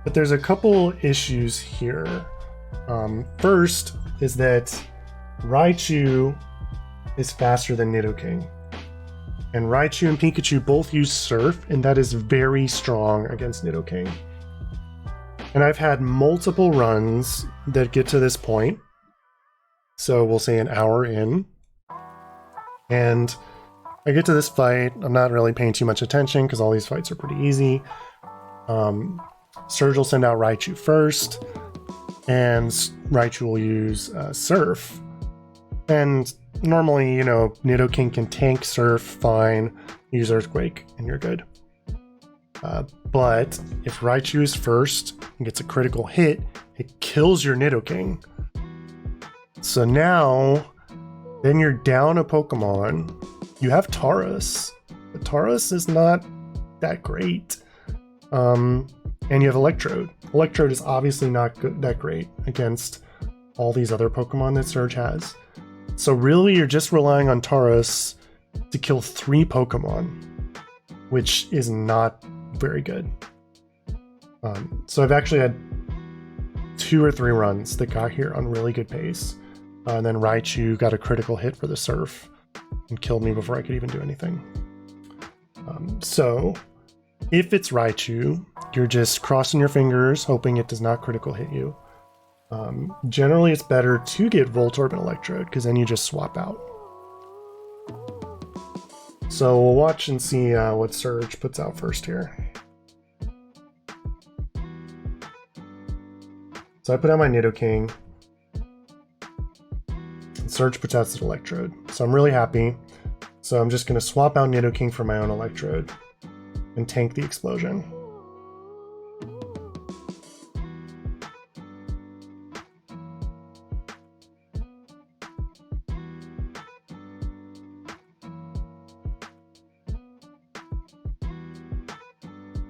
but there's a couple issues here. First is that Raichu is faster than Nidoking. And Raichu and Pikachu both use Surf, and that is very strong against Nidoking. And I've had multiple runs that get to this point. So we'll say an hour in. And I get to this fight, I'm not really paying too much attention because all these fights are pretty easy. Surge will send out Raichu first, and Raichu will use Surf. And normally, you know, Nidoking can tank Surf fine, use Earthquake, and you're good. But if Raichu is first and gets a critical hit, it kills your Nidoking. So now, then you're down a Pokemon. You have Tauros, but Tauros is not that great. And you have Electrode. Electrode is obviously not that great against all these other Pokemon that Surge has. So really, you're just relying on Tauros to kill 3 Pokemon, which is not very good. So I've actually had 2 or 3 runs that got here on really good pace. And then Raichu got a critical hit for the Surf and killed me before I could even do anything. So if it's Raichu, you're just crossing your fingers, hoping it does not critical hit you. Generally, it's better to get Voltorb and Electrode, because then you just swap out. So we'll watch and see what Surge puts out first here. So I put out my Nidoking. Surge puts out the Electrode. So I'm really happy. So I'm just going to swap out Nidoking for my own Electrode and tank the explosion.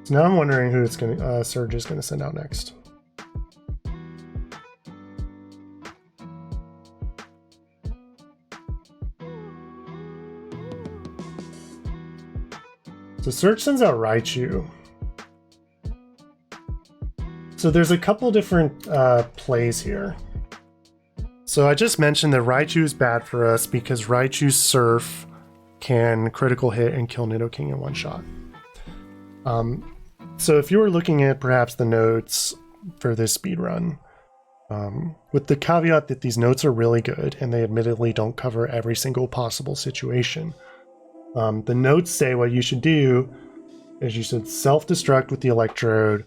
So now I'm wondering who it's going to, Surge is going to send out next. So Surge sends out Raichu. So there's a couple different plays here. So I just mentioned that Raichu is bad for us because Raichu's Surf can critical hit and kill Nidoking in one shot. So if you were looking at perhaps the notes for this speedrun, with the caveat that these notes are really good and they admittedly don't cover every single possible situation, the notes say what you should do is you should self-destruct with the Electrode,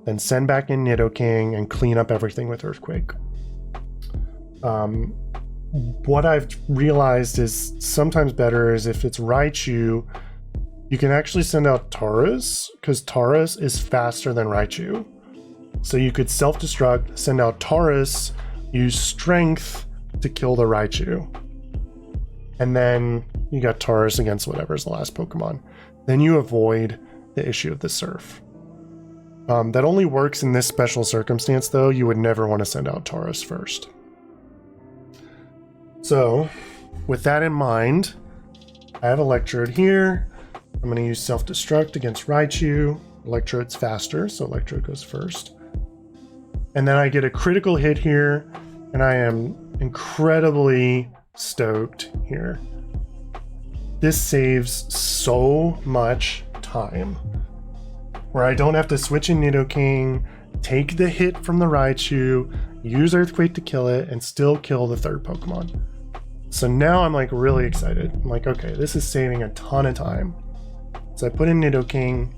then send back in Nidoking and clean up everything with Earthquake. What I've realized is sometimes better is if it's Raichu, you can actually send out Taurus, because Taurus is faster than Raichu. So you could self-destruct, send out Taurus, use Strength to kill the Raichu. And then you got Taurus against whatever's the last Pokemon. Then you avoid the issue of the Surf. That only works in this special circumstance, though. You would never want to send out Taurus first. So, with that in mind, I have Electrode here. I'm going to use Self-Destruct against Raichu. Electrode's faster, so Electrode goes first. And then I get a critical hit here, and I am incredibly stoked here. This saves so much time, where I don't have to switch in Nidoking, take the hit from the Raichu, use Earthquake to kill it, and still kill the third Pokemon. So now I'm like really excited. I'm like, okay, this is saving a ton of time. So I put in Nidoking.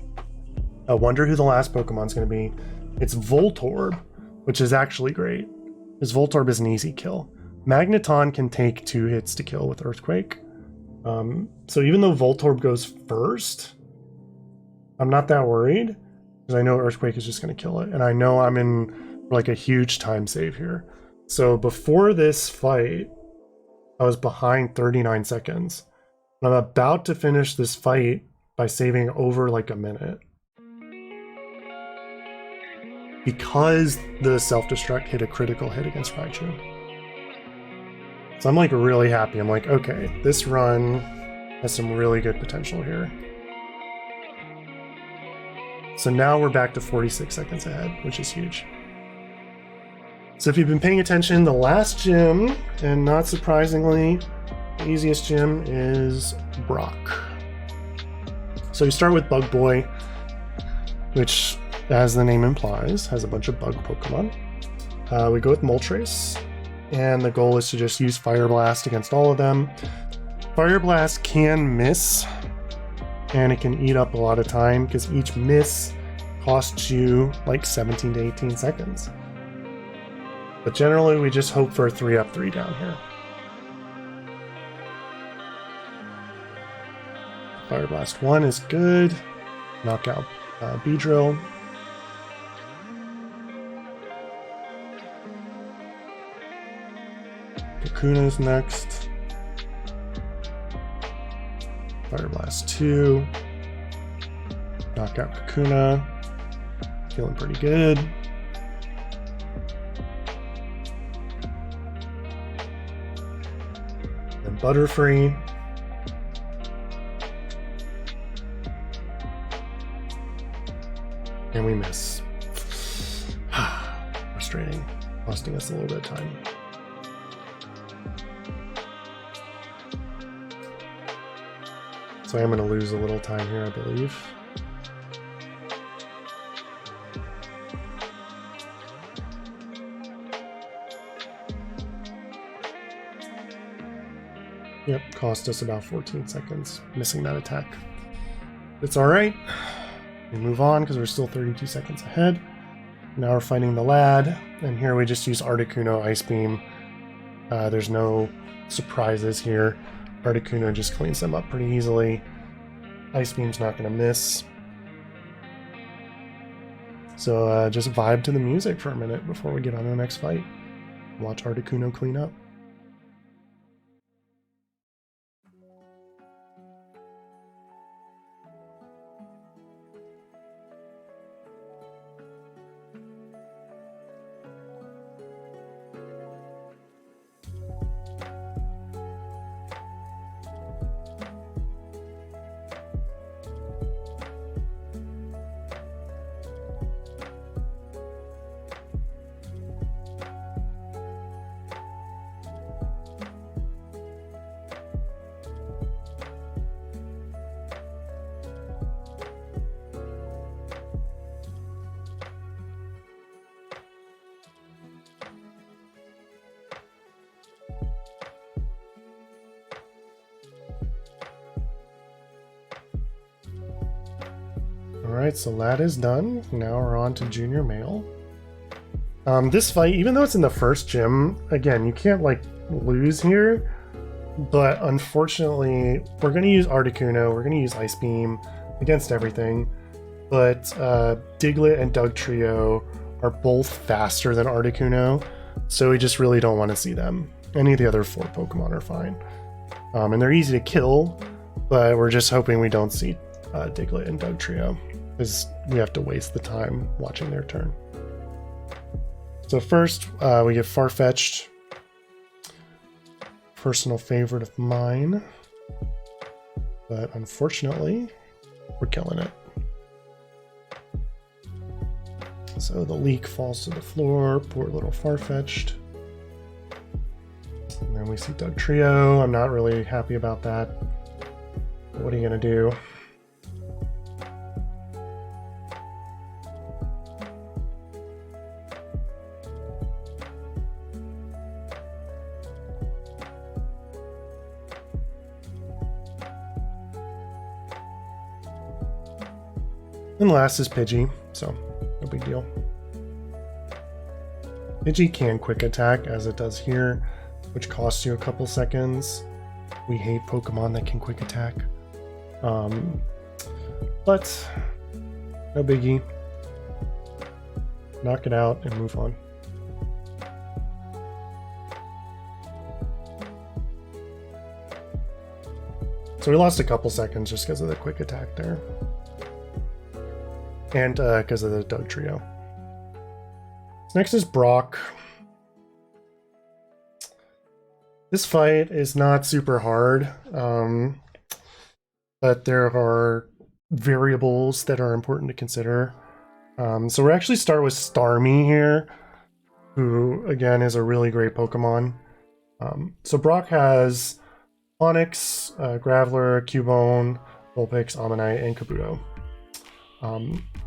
I wonder who the last Pokemon's going to be. It's Voltorb, which is actually great, because Voltorb is an easy kill. Magneton can take 2 hits to kill with Earthquake. So even though Voltorb goes first, I'm not that worried, because I know Earthquake is just going to kill it. And I know I'm in like a huge time save here. So before this fight, I was behind 39 seconds. And I'm about to finish this fight by saving over like a minute, because the self-destruct hit a critical hit against Raichu. So I'm like really happy. I'm like, okay, this run has some really good potential here. So now we're back to 46 seconds ahead, which is huge. So if you've been paying attention, the last gym, and not surprisingly, the easiest gym is Brock. So you start with Bug Boy, which, as the name implies, has a bunch of bug Pokemon. We go with Moltres, and the goal is to just use Fire Blast against all of them. Fire Blast can miss, and it can eat up a lot of time, because each miss costs you like 17 to 18 seconds. But generally, we just hope for a 3-up, 3-down here. Fire Blast 1 is good. Knockout Beedrill. Kakuna's next. Fire Blast 2. Knockout Kakuna. Feeling pretty good. Then Butterfree. And we miss. Frustrating. Costing us a little bit of time. So I'm going to lose a little time here, I believe. Yep, cost us about 14 seconds missing that attack. It's alright. We move on because we're still 32 seconds ahead. Now we're fighting the lad, and here we just use Articuno Ice Beam. There's no surprises here. Articuno just cleans them up pretty easily. Ice Beam's not going to miss. So just vibe to the music for a minute before we get on to the next fight. Watch Articuno clean up. Alright, so lad is done. Now we're on to junior male. This fight, even though it's in the first gym, again, you can't like lose here, but unfortunately we're going to use Articuno, we're going to use Ice Beam against everything, but Diglett and Dugtrio are both faster than Articuno, so we just really don't want to see them. Any of the other 4 Pokemon are fine. And they're easy to kill, but we're just hoping we don't see Diglett and Dugtrio, because we have to waste the time watching their turn. So first, we get Farfetch'd. Personal favorite of mine. But unfortunately, we're killing it. So the leak falls to the floor. Poor little Farfetch'd. And then we see Dugtrio. I'm not really happy about that. What are you going to do? And last is Pidgey, so no big deal. Pidgey can quick attack, as it does here, which costs you a couple seconds. We hate Pokemon that can quick attack. But no biggie. Knock it out and move on. So we lost a couple seconds just because of the quick attack there. And because of the Dugtrio. Next is Brock. This fight is not super hard, but there are variables that are important to consider. So we're actually start with Starmie here, who again is a really great Pokemon. So Brock has Onix, Graveler, Cubone, Vulpix, Ammonite, and Kabuto.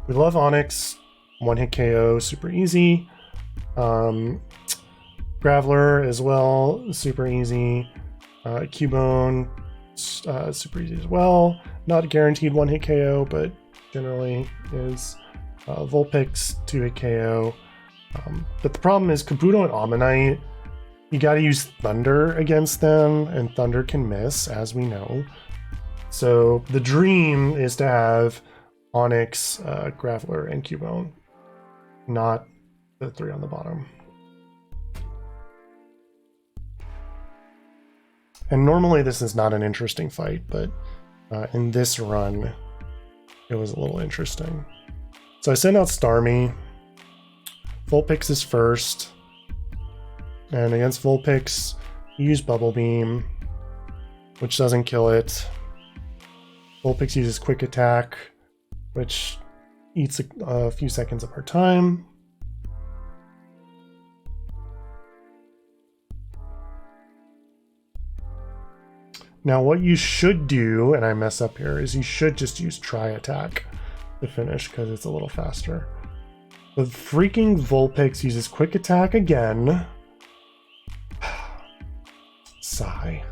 We love Onix, one-hit KO, super easy. Graveler as well, super easy. Cubone, super easy as well. Not guaranteed one-hit KO, but generally is. Vulpix, two-hit KO. But the problem is Kabuto and Ammonite, you gotta use Thunder against them, and Thunder can miss, as we know. So the dream is to have Onix, Graveler, and Cubone, not the 3 on the bottom. And normally this is not an interesting fight, but in this run, it was a little interesting. So I sent out Starmie. Vulpix is first. And against Vulpix, you use Bubble Beam, which doesn't kill it. Vulpix uses Quick Attack, which eats a few seconds of our time. Now what you should do, and I mess up here, is you should just use Tri-Attack to finish because it's a little faster. The freaking Vulpix uses Quick Attack again. Sigh.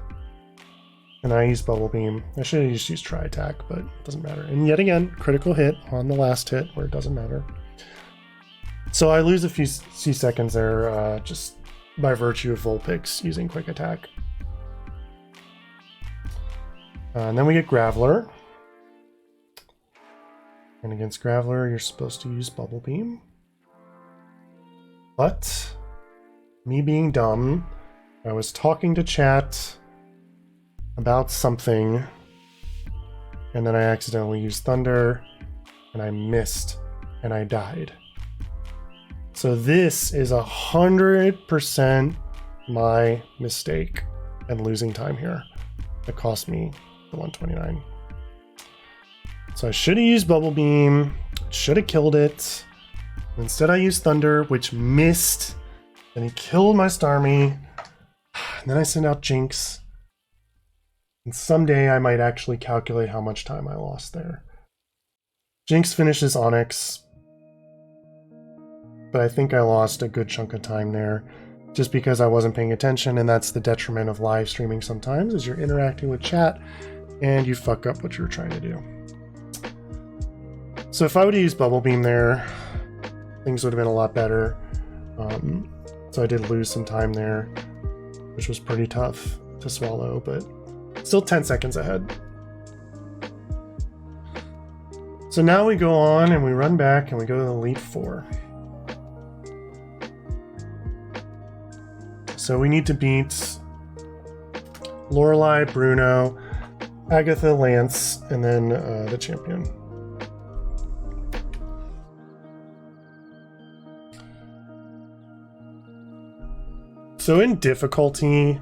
And I use Bubble Beam. I should have just used Tri-Attack, but it doesn't matter. And yet again, critical hit on the last hit where it doesn't matter. So I lose a few seconds there just by virtue of Vulpix using Quick Attack. And then we get Graveler. And against Graveler, you're supposed to use Bubble Beam. But, me being dumb, I was talking to chat about something, and then I accidentally used Thunder, and I missed, and I died. So this is 100% my mistake and losing time here. It cost me the 129. So I should have used Bubble Beam, should have killed it. Instead I used Thunder, which missed, and he killed my Starmie. And then I sent out Jinx. And someday I might actually calculate how much time I lost there. Jinx finishes Onix, but I think I lost a good chunk of time there just because I wasn't paying attention, and that's the detriment of live streaming sometimes, is you're interacting with chat and you fuck up what you're trying to do. So if I would have used Bubble Beam there, things would have been a lot better. So I did lose some time there, which was pretty tough to swallow, but still 10 seconds ahead. So now we go on and we run back and we go to the Elite Four. So we need to beat Lorelei, Bruno, Agatha, Lance, and then the champion. So in difficulty,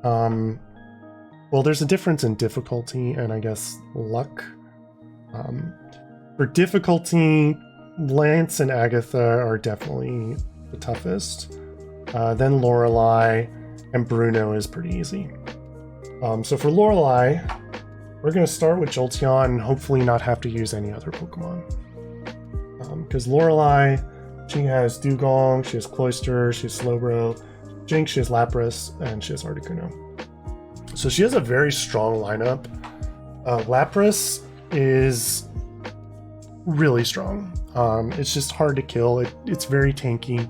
well, there's a difference in difficulty and I guess luck. For difficulty, Lance and Agatha are definitely the toughest. Then Lorelei and Bruno is pretty easy. So for Lorelei, we're going to start with Jolteon and hopefully not have to use any other Pokemon. Because Lorelei, she has Dugong, she has Cloyster, she has Slowbro, Jinx, she has Lapras, and she has Articuno. So she has a very strong lineup. Lapras is really strong. It's just hard to kill. It's very tanky,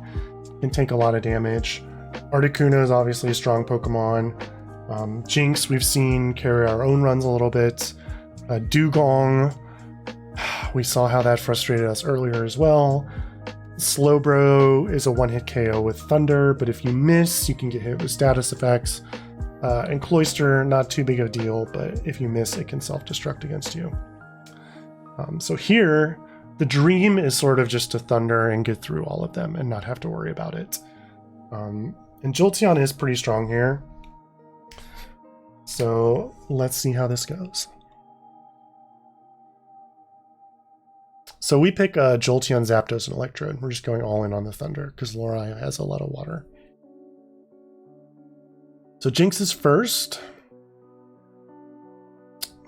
can take a lot of damage. Articuno is obviously a strong Pokemon. Jinx, we've seen carry our own runs a little bit. Dugong, we saw how that frustrated us earlier as well. Slowbro is a one-hit KO with Thunder, but if you miss, you can get hit with status effects. And Cloyster, not too big of a deal, but if you miss, it can self-destruct against you. So here, the dream is sort of just to Thunder and get through all of them and not have to worry about it. And Jolteon is pretty strong here. So let's see how this goes. So we pick Jolteon, Zapdos, and Electrode. We're just going all in on the Thunder because Lorelei has a lot of water. So Jinx is first.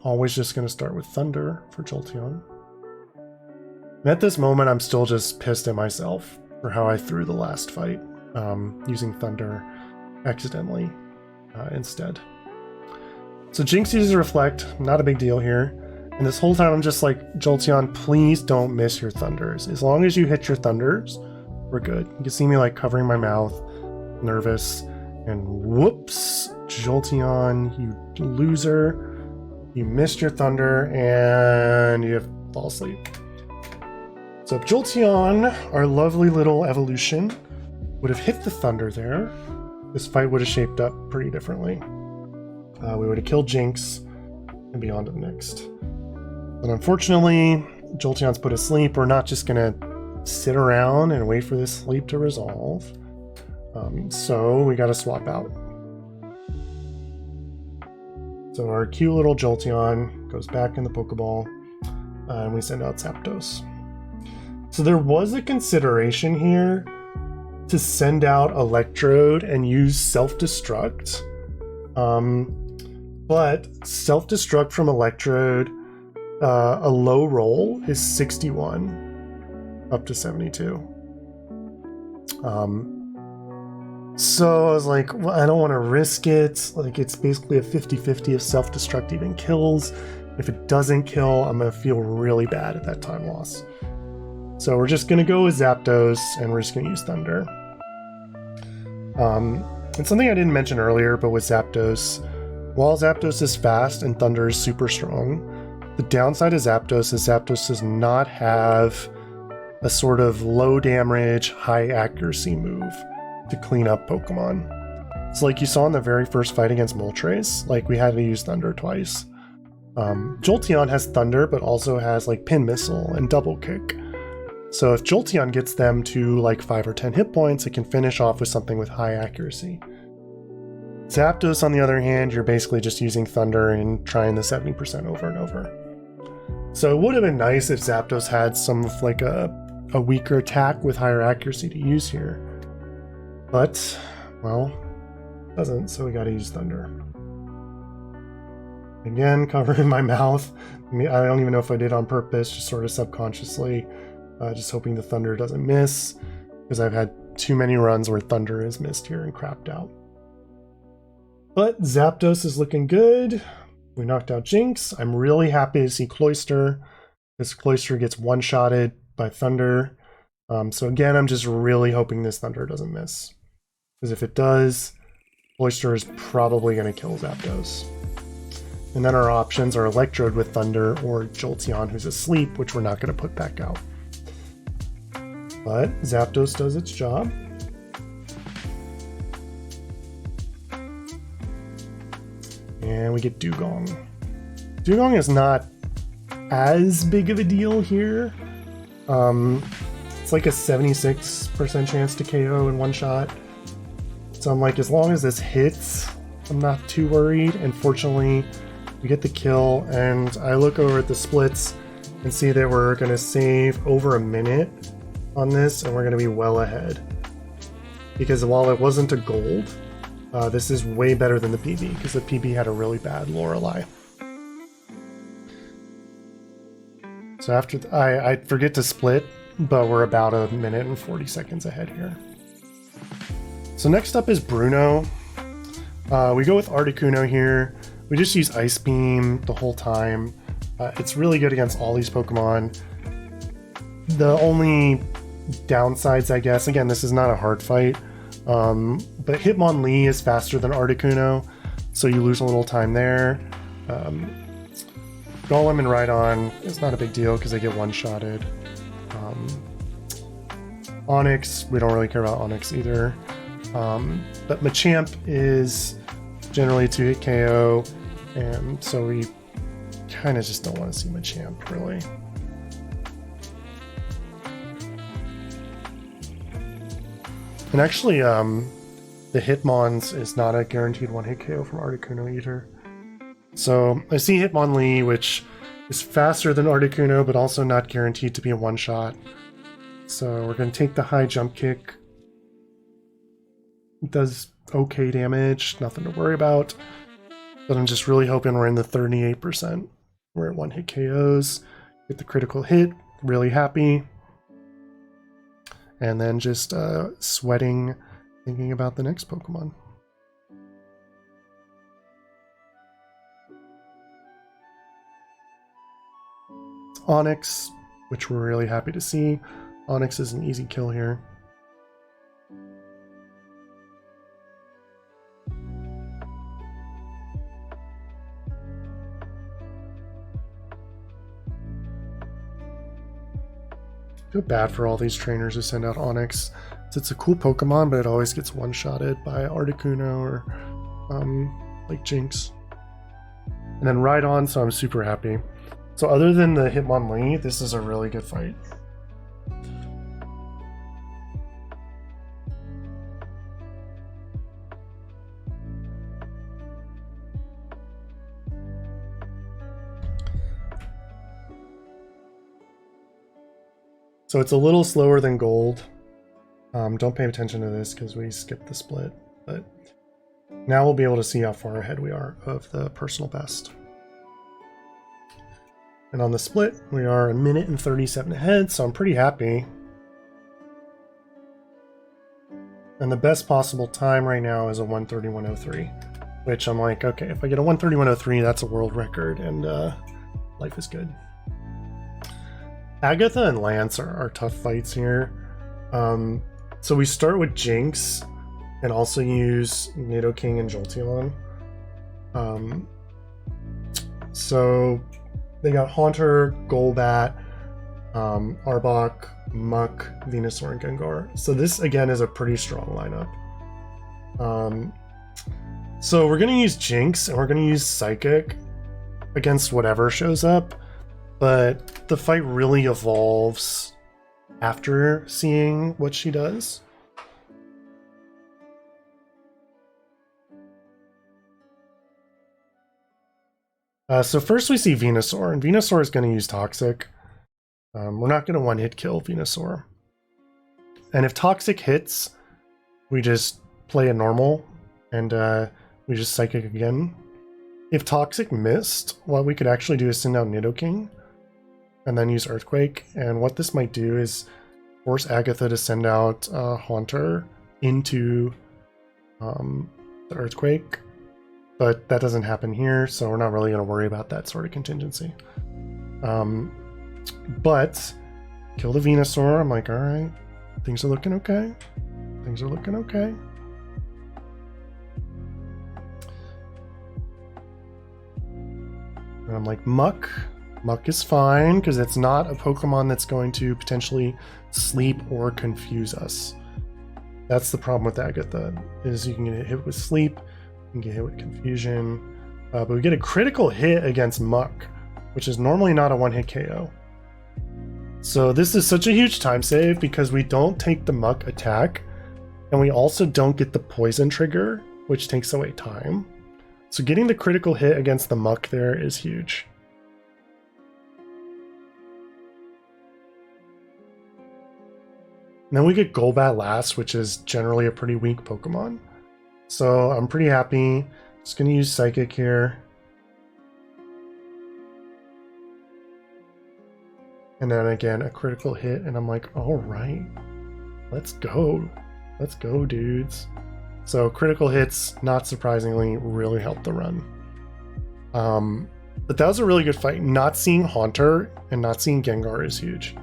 Always just going to start with Thunder for Jolteon. And at this moment, I'm still just pissed at myself for how I threw the last fight, using Thunder accidentally instead. So Jinx uses Reflect, not a big deal here. And this whole time I'm just like, Jolteon, please don't miss your Thunders. As long as you hit your Thunders, we're good. You can see me like covering my mouth, nervous, and whoops, Jolteon, you loser. You missed your Thunder and you fall asleep. So if Jolteon, our lovely little evolution, would have hit the Thunder there, this fight would have shaped up pretty differently. We would have killed Jinx and be on to the next. But unfortunately, Jolteon's put asleep. We're not just gonna sit around and wait for this sleep to resolve. So we gotta swap out. So our cute little Jolteon goes back in the Pokeball, and we send out Zapdos. So there was a consideration here to send out Electrode and use Self-Destruct. But Self-Destruct from Electrode, a low roll is 61 up to 72. So I was like, well, I don't want to risk it. Like, it's basically a 50-50 if Self-Destruct even kills. If it doesn't kill, I'm going to feel really bad at that time loss. So we're just going to go with Zapdos, and we're just going to use Thunder. And something I didn't mention earlier, but with Zapdos, while Zapdos is fast and Thunder is super strong, the downside of Zapdos is Zapdos does not have a sort of low damage, high accuracy move to clean up Pokemon. So like you saw in the very first fight against Moltres, like we had to use Thunder twice. Jolteon has Thunder, but also has like Pin Missile and Double Kick. So if Jolteon gets them to like 5 or 10 hit points, it can finish off with something with high accuracy. Zapdos, on the other hand, you're basically just using Thunder and trying the 70% over and over. So it would have been nice if Zapdos had some of like a weaker attack with higher accuracy to use here. But, well, doesn't, so we gotta use Thunder. Again, covering my mouth. I mean, I don't even know if I did on purpose, just sort of subconsciously. Just hoping the Thunder doesn't miss, because I've had too many runs where Thunder is missed here and crapped out. But Zapdos is looking good. We knocked out Jinx. I'm really happy to see Cloyster. This Cloyster gets one-shotted by Thunder. So again, I'm just really hoping this Thunder doesn't miss. Because if it does, Cloyster is probably going to kill Zapdos. And then our options are Electrode with Thunder or Jolteon, who's asleep, which we're not going to put back out. But Zapdos does its job. And we get Dugong. Dugong is not as big of a deal here. It's like a 76% chance to KO in one shot. So I'm like, as long as this hits, I'm not too worried. And fortunately, we get the kill, and I look over at the splits and see that we're going to save over a minute on this, and we're going to be well ahead. Because while it wasn't a gold, this is way better than the PB, because the PB had a really bad Lorelei. So after I forget to split, but we're about a minute and 40 seconds ahead here. So next up is Bruno. We go with Articuno here. We just use Ice Beam the whole time. It's really good against all these Pokemon. The only downsides, I guess, again, this is not a hard fight, but Hitmonlee is faster than Articuno, so you lose a little time there. Golem and Rhydon is not a big deal because they get one-shotted. Onix, we don't really care about Onix either. But Machamp is generally 2-hit KO, and so we kind of just don't want to see Machamp, really. And actually, the Hitmons is not a guaranteed one-hit KO from Articuno either. So I see Hitmonlee, which is faster than Articuno, but also not guaranteed to be a one-shot. So we're going to take the high jump kick. It does okay damage, nothing to worry about. But I'm just really hoping we're in the 38%. We're at one-hit KOs. Get the critical hit, really happy. And then just sweating, thinking about the next Pokemon. It's Onix, which we're really happy to see. Onix is an easy kill here. I feel bad for all these trainers who send out Onix. It's a cool Pokemon, but it always gets one-shotted by Articuno or like Jinx. And then Rhydon, so I'm super happy. So other than the Hitmonlee, this is a really good fight. So it's a little slower than gold. Don't pay attention to this because we skipped the split, but now we'll be able to see how far ahead we are of the personal best. And on the split, we are a minute and 37 ahead, so I'm pretty happy. And the best possible time right now is a 1:31:03, which I'm like, okay, if I get a 1:31:03, that's a world record, and life is good. Agatha and Lance are tough fights here. So we start with Jinx and also use Nidoking and Jolteon. So they got Haunter, Golbat, Arbok, Muck, Venusaur, and Gengar. So this again is a pretty strong lineup. So we're gonna use Jinx and we're gonna use Psychic against whatever shows up. But the fight really evolves after seeing what she does. So first we see Venusaur, and Venusaur is going to use Toxic. We're not going to one-hit kill Venusaur. And if Toxic hits, we just play a normal, and we just Psychic again. If Toxic missed, what we could actually do is send out Nidoking, and then use Earthquake. And what this might do is force Agatha to send out Haunter into the Earthquake. But that doesn't happen here, so we're not really going to worry about that sort of contingency. But kill the Venusaur. I'm like, all right, things are looking okay. Things are looking okay. And I'm like, Muck. Muck is fine because it's not a Pokemon that's going to potentially sleep or confuse us. That's the problem with Agatha, is you can get hit with sleep, you can get hit with confusion, but we get a critical hit against Muck, which is normally not a one-hit KO. So this is such a huge time save because we don't take the Muck attack, and we also don't get the poison trigger, which takes away time. So getting the critical hit against the Muck there is huge. And then we get Golbat last, which is generally a pretty weak Pokemon. So I'm pretty happy. Just gonna use Psychic here. And then again, a critical hit, and I'm like, all right, let's go. Let's go, dudes. So critical hits, not surprisingly, really helped the run. But that was a really good fight. Not seeing Haunter and not seeing Gengar is huge,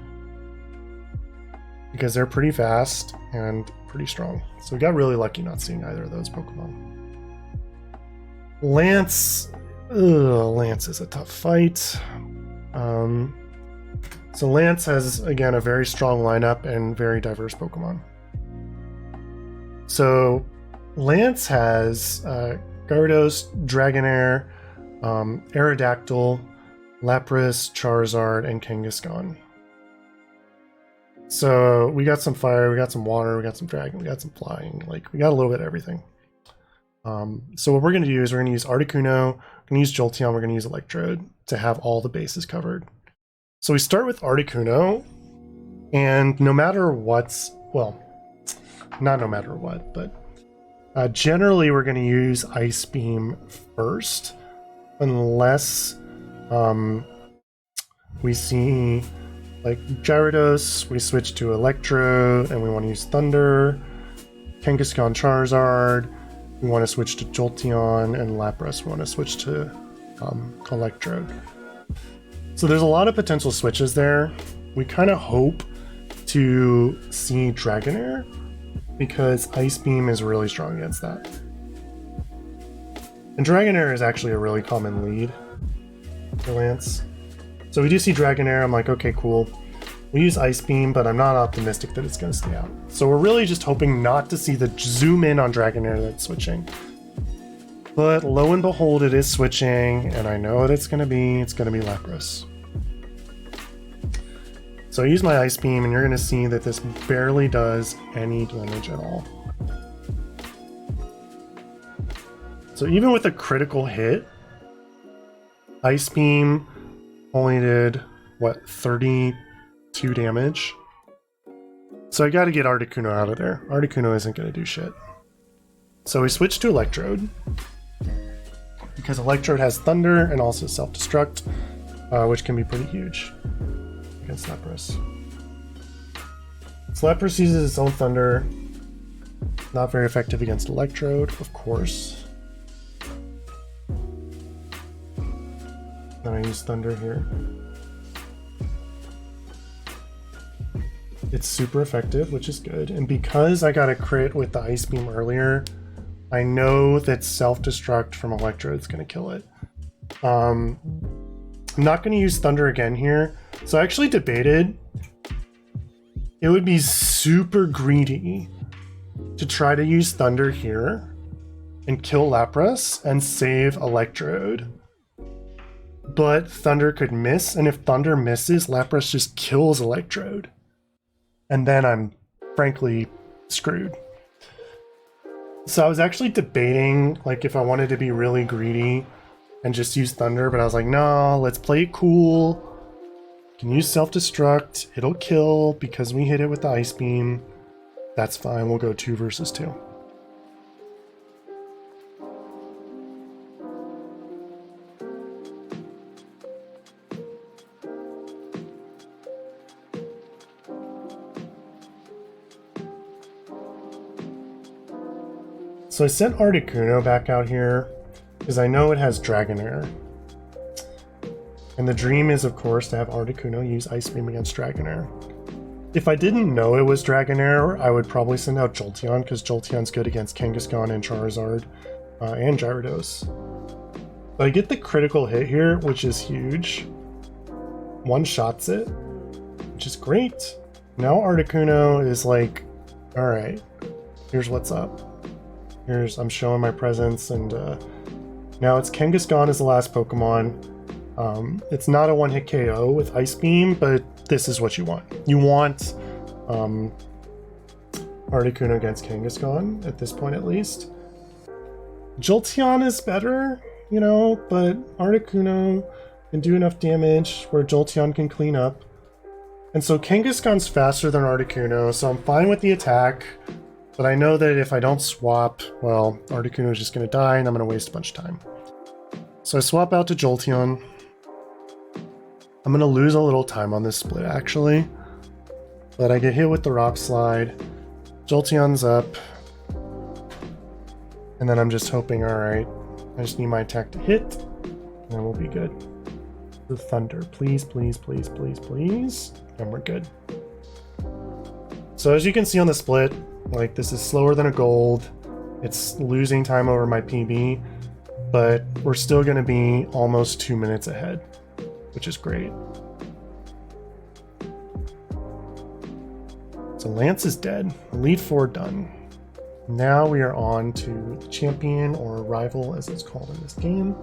because they're pretty fast and pretty strong. So we got really lucky not seeing either of those Pokemon. Lance. Lance is a tough fight. So Lance has, again, a very strong lineup and very diverse Pokemon. So Lance has Gyarados, Dragonair, Aerodactyl, Lapras, Charizard, and Kangaskhan. So we got some fire, we got some water, we got some dragon, we got some flying. Like, we got a little bit of everything. So what we're going to do is we're going to use Articuno, we're going to use Jolteon, we're going to use Electrode to have all the bases covered. So we start with Articuno, and no matter what's, well, not no matter what, but generally we're going to use Ice Beam first, unless we see like Gyarados, we switch to Electrode, and we want to use Thunder. Kangaskhan, Charizard, we want to switch to Jolteon, and Lapras, we want to switch to Electrode. So there's a lot of potential switches there. We kind of hope to see Dragonair, because Ice Beam is really strong against that. And Dragonair is actually a really common lead for Lance. So we do see Dragonair, I'm like, okay, cool. We use Ice Beam, but I'm not optimistic that it's going to stay out. So we're really just hoping not to see the zoom in on Dragonair that's switching. But lo and behold, it is switching, and I know what it's going to be. It's going to be Lapras. So I use my Ice Beam, and you're going to see that this barely does any damage at all. So even with a critical hit, Ice Beam only did, what, 32 damage? So I got to get Articuno out of there. Articuno isn't going to do shit. So we switch to Electrode, because Electrode has Thunder and also Self-Destruct, which can be pretty huge against Lapras. So Lapras uses its own Thunder. Not very effective against Electrode, of course. Then I use Thunder here. It's super effective, which is good. And because I got a crit with the Ice Beam earlier, I know that Self-Destruct from Electrode is going to kill it. I'm not going to use Thunder again here. So I actually debated. It would be super greedy to try to use Thunder here and kill Lapras and save Electrode. But Thunder could miss, and if Thunder misses, Lapras just kills Electrode. And then I'm frankly screwed. So I was actually debating, like, if I wanted to be really greedy and just use Thunder, but I was like, no, let's play it cool. Can use Self-Destruct, it'll kill because we hit it with the Ice Beam. That's fine, we'll go 2 versus 2. So I sent Articuno back out here because I know it has Dragonair. And the dream is, of course, to have Articuno use Ice Beam against Dragonair. If I didn't know it was Dragonair, I would probably send out Jolteon, because Jolteon's good against Kangaskhan and Charizard and Gyarados. But I get the critical hit here, which is huge. One-shots it, which is great. Now Articuno is like, alright, here's what's up. I'm showing my presence, and now it's Kangaskhan as the last Pokemon. It's not a one-hit KO with Ice Beam, but this is what you want. You want Articuno against Kangaskhan, at this point at least. Jolteon is better, you know, but Articuno can do enough damage where Jolteon can clean up. And so Kangaskhan's faster than Articuno, so I'm fine with the attack. But I know that if I don't swap, well, Articuno is just going to die, and I'm going to waste a bunch of time. So I swap out to Jolteon. I'm going to lose a little time on this split, actually. But I get hit with the Rock Slide. Jolteon's up. And then I'm just hoping, alright, I just need my attack to hit, and then we'll be good. The Thunder, please, please, please, please, please. And we're good. So as you can see on the split, like, this is slower than a gold. It's losing time over my PB, but we're still going to be almost 2 minutes ahead, which is great. So Lance is dead. Elite Four done. Now we are on to the champion, or rival as it's called in this game.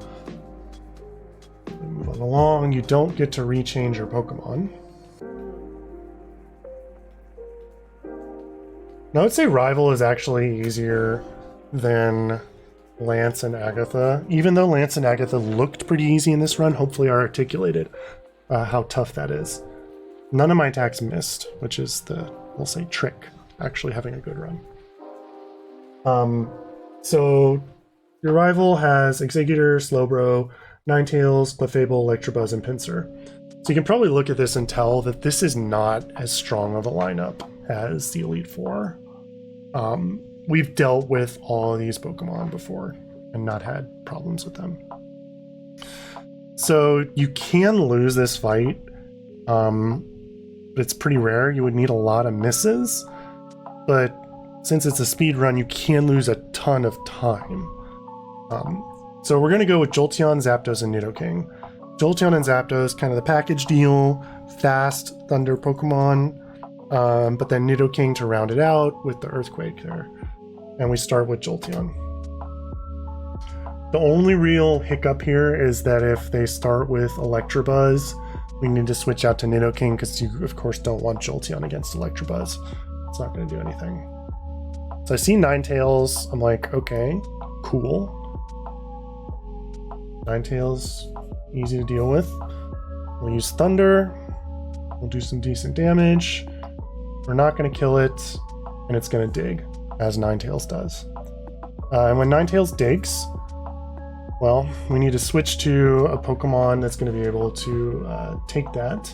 We move on along. You don't get to rechange your Pokemon. Now, I would say Rival is actually easier than Lance and Agatha. Even though Lance and Agatha looked pretty easy in this run, hopefully I articulated how tough that is. None of my attacks missed, which is the, we'll say, trick, actually having a good run. So your Rival has Exeggutor, Slowbro, Ninetales, Clefable, Electabuzz, and Pinsir. So you can probably look at this and tell that this is not as strong of a lineup as the Elite Four. We've dealt with all of these Pokemon before and not had problems with them. So you can lose this fight, but it's pretty rare. You would need a lot of misses, but since it's a speed run, you can lose a ton of time. So we're going to go with Jolteon, Zapdos, and Nidoking. Jolteon and Zapdos, kind of the package deal, fast Thunder Pokemon, but then Nidoking to round it out with the Earthquake there. And we start with Jolteon. The only real hiccup here is that if they start with Electabuzz, we need to switch out to Nidoking, because you, of course, don't want Jolteon against Electabuzz. It's not going to do anything. So I see Ninetales. I'm like, okay, cool. Ninetales, easy to deal with. We'll use Thunder. We'll do some decent damage. We're not going to kill it, and it's going to dig, as Ninetales does. And when Ninetales digs, well, we need to switch to a Pokemon that's going to be able to take that.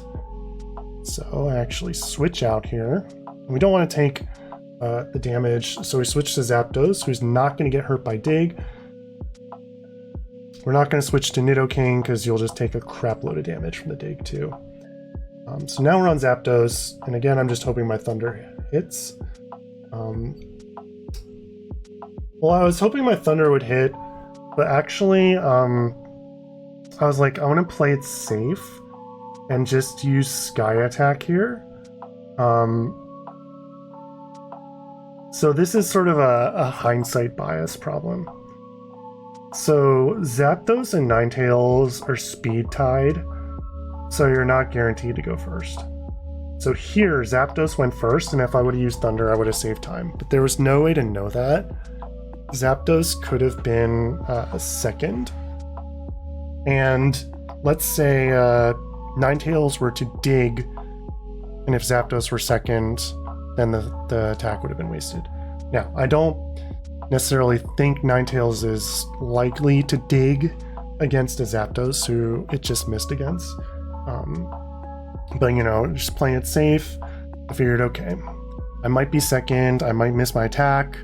So I actually switch out here. We don't want to take the damage, so we switch to Zapdos, who's not going to get hurt by dig. We're not going to switch to Nidoking, because you'll just take a crap load of damage from the dig, too. So now we're on Zapdos, and again, I'm just hoping my Thunder hits. Well, I was hoping my Thunder would hit, but actually, I was like, I want to play it safe and just use Sky Attack here. So this is sort of a hindsight bias problem. So Zapdos and Ninetales are speed tied, so you're not guaranteed to go first. So here, Zapdos went first, and if I would have used Thunder, I would have saved time. But there was no way to know that. Zapdos could have been a second. And let's say Ninetales were to dig, and if Zapdos were second, then the attack would have been wasted. Now, I don't necessarily think Ninetales is likely to dig against a Zapdos who it just missed against. But, you know, just playing it safe, I figured, okay, I might be second, I might miss my attack.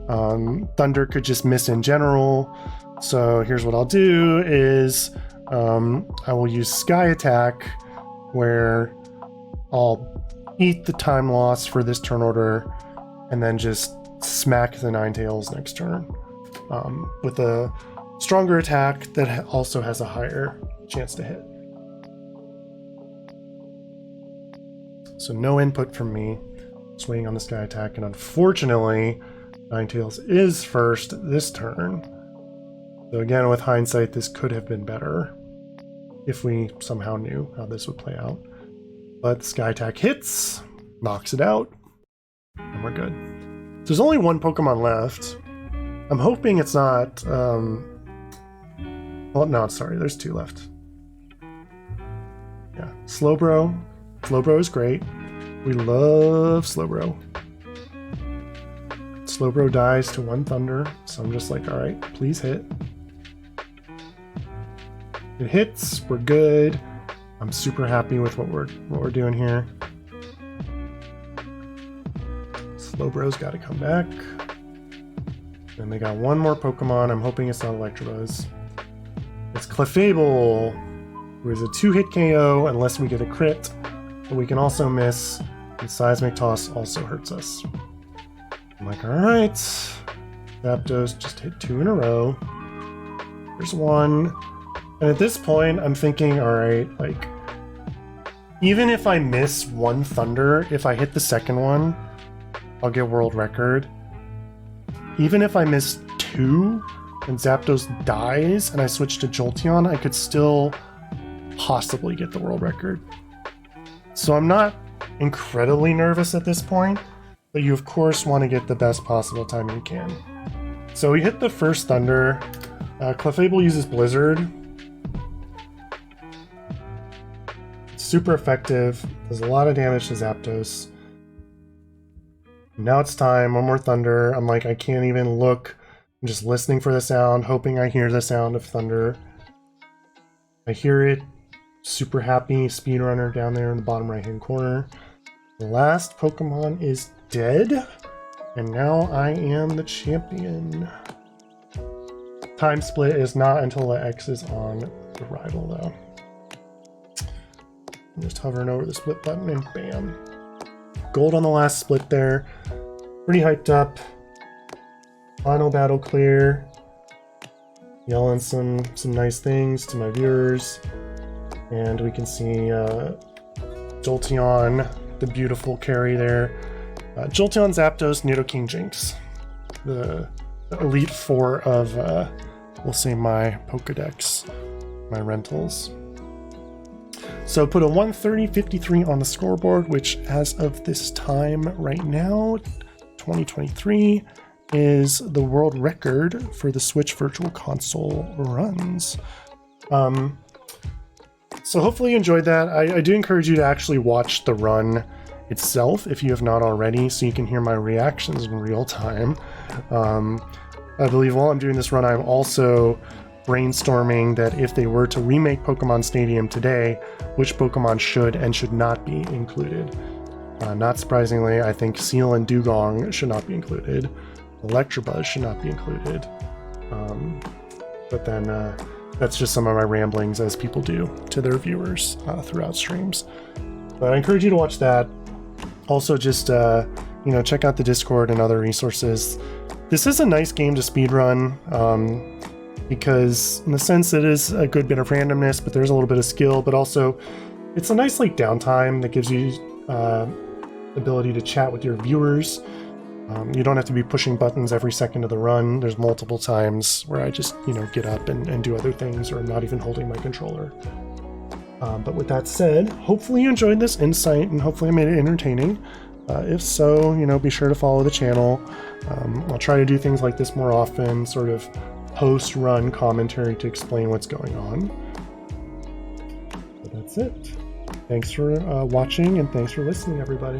Thunder could just miss in general. So here's what I'll do is I will use Sky Attack, where I'll eat the time loss for this turn order, and then just smack the Ninetales next turn with a stronger attack that also has a higher chance to hit. So no input from me. Just waiting on the Sky Attack, and unfortunately, Ninetales is first this turn. So again, with hindsight, this could have been better if we somehow knew how this would play out. But Sky Attack hits, knocks it out, and we're good. There's only one Pokemon left. I'm hoping it's not... well, no, sorry, there's two left. Yeah, Slowbro. Slowbro is great. We love Slowbro. Slowbro dies to one Thunder, so I'm just like, alright, please hit. It hits, we're good. I'm super happy with what we're doing here. Slowbro's got to come back. And they got one more Pokemon. I'm hoping it's not Electabuzz. It's Clefable, who is a 2-hit KO unless we get a crit. But we can also miss, and Seismic Toss also hurts us. I'm like, alright. Zapdos just hit 2 in a row. There's one. And at this point, I'm thinking, alright, like, even if I miss one Thunder, if I hit the second one, I'll get world record. Even if I miss 2 and Zapdos dies and I switch to Jolteon, I could still possibly get the world record. So I'm not incredibly nervous at this point, but you of course want to get the best possible time you can. So we hit the first Thunder. Clefable uses Blizzard. Super effective, does a lot of damage to Zapdos. Now it's time, one more Thunder. I'm like, I can't even look. I'm just listening for the sound, hoping I hear the sound of Thunder. I hear it. Super happy. Speedrunner down there in the bottom right hand corner. The last Pokemon is dead, and now I am the champion. Time split is not until the X is on the Rydle though. I'm just hovering over the split button and bam. Gold on the last split there. Pretty hyped up. Final battle clear. Yelling some nice things to my viewers. And we can see Jolteon, the beautiful carry there. Jolteon, Zapdos, Nidoking, Jinx. The Elite Four of, we'll say, my Pokedex, my rentals. So put a 130.53 on the scoreboard, which as of this time right now, 2023, is the world record for the Switch Virtual Console runs. So hopefully you enjoyed that. I do encourage you to actually watch the run itself if you have not already, so you can hear my reactions in real time. I believe while I'm doing this run, I'm also brainstorming that if they were to remake Pokemon Stadium today, which Pokemon should and should not be included. Not surprisingly, I think Seal and Dugong should not be included. Electabuzz should not be included. But then that's just some of my ramblings, as people do to their viewers throughout streams. But I encourage you to watch that. Also, just check out the Discord and other resources. This is a nice game to speedrun. Because in a sense it is a good bit of randomness, but there's a little bit of skill, but also it's a nice like downtime that gives you ability to chat with your viewers. You don't have to be pushing buttons every second of the run. There's multiple times where I just get up and do other things, or I'm not even holding my controller. But with that said, hopefully you enjoyed this insight and hopefully I made it entertaining. If so, be sure to follow the channel. I'll try to do things like this more often, sort of post-run commentary to explain what's going on. So that's it. Thanks for watching, and thanks for listening, everybody.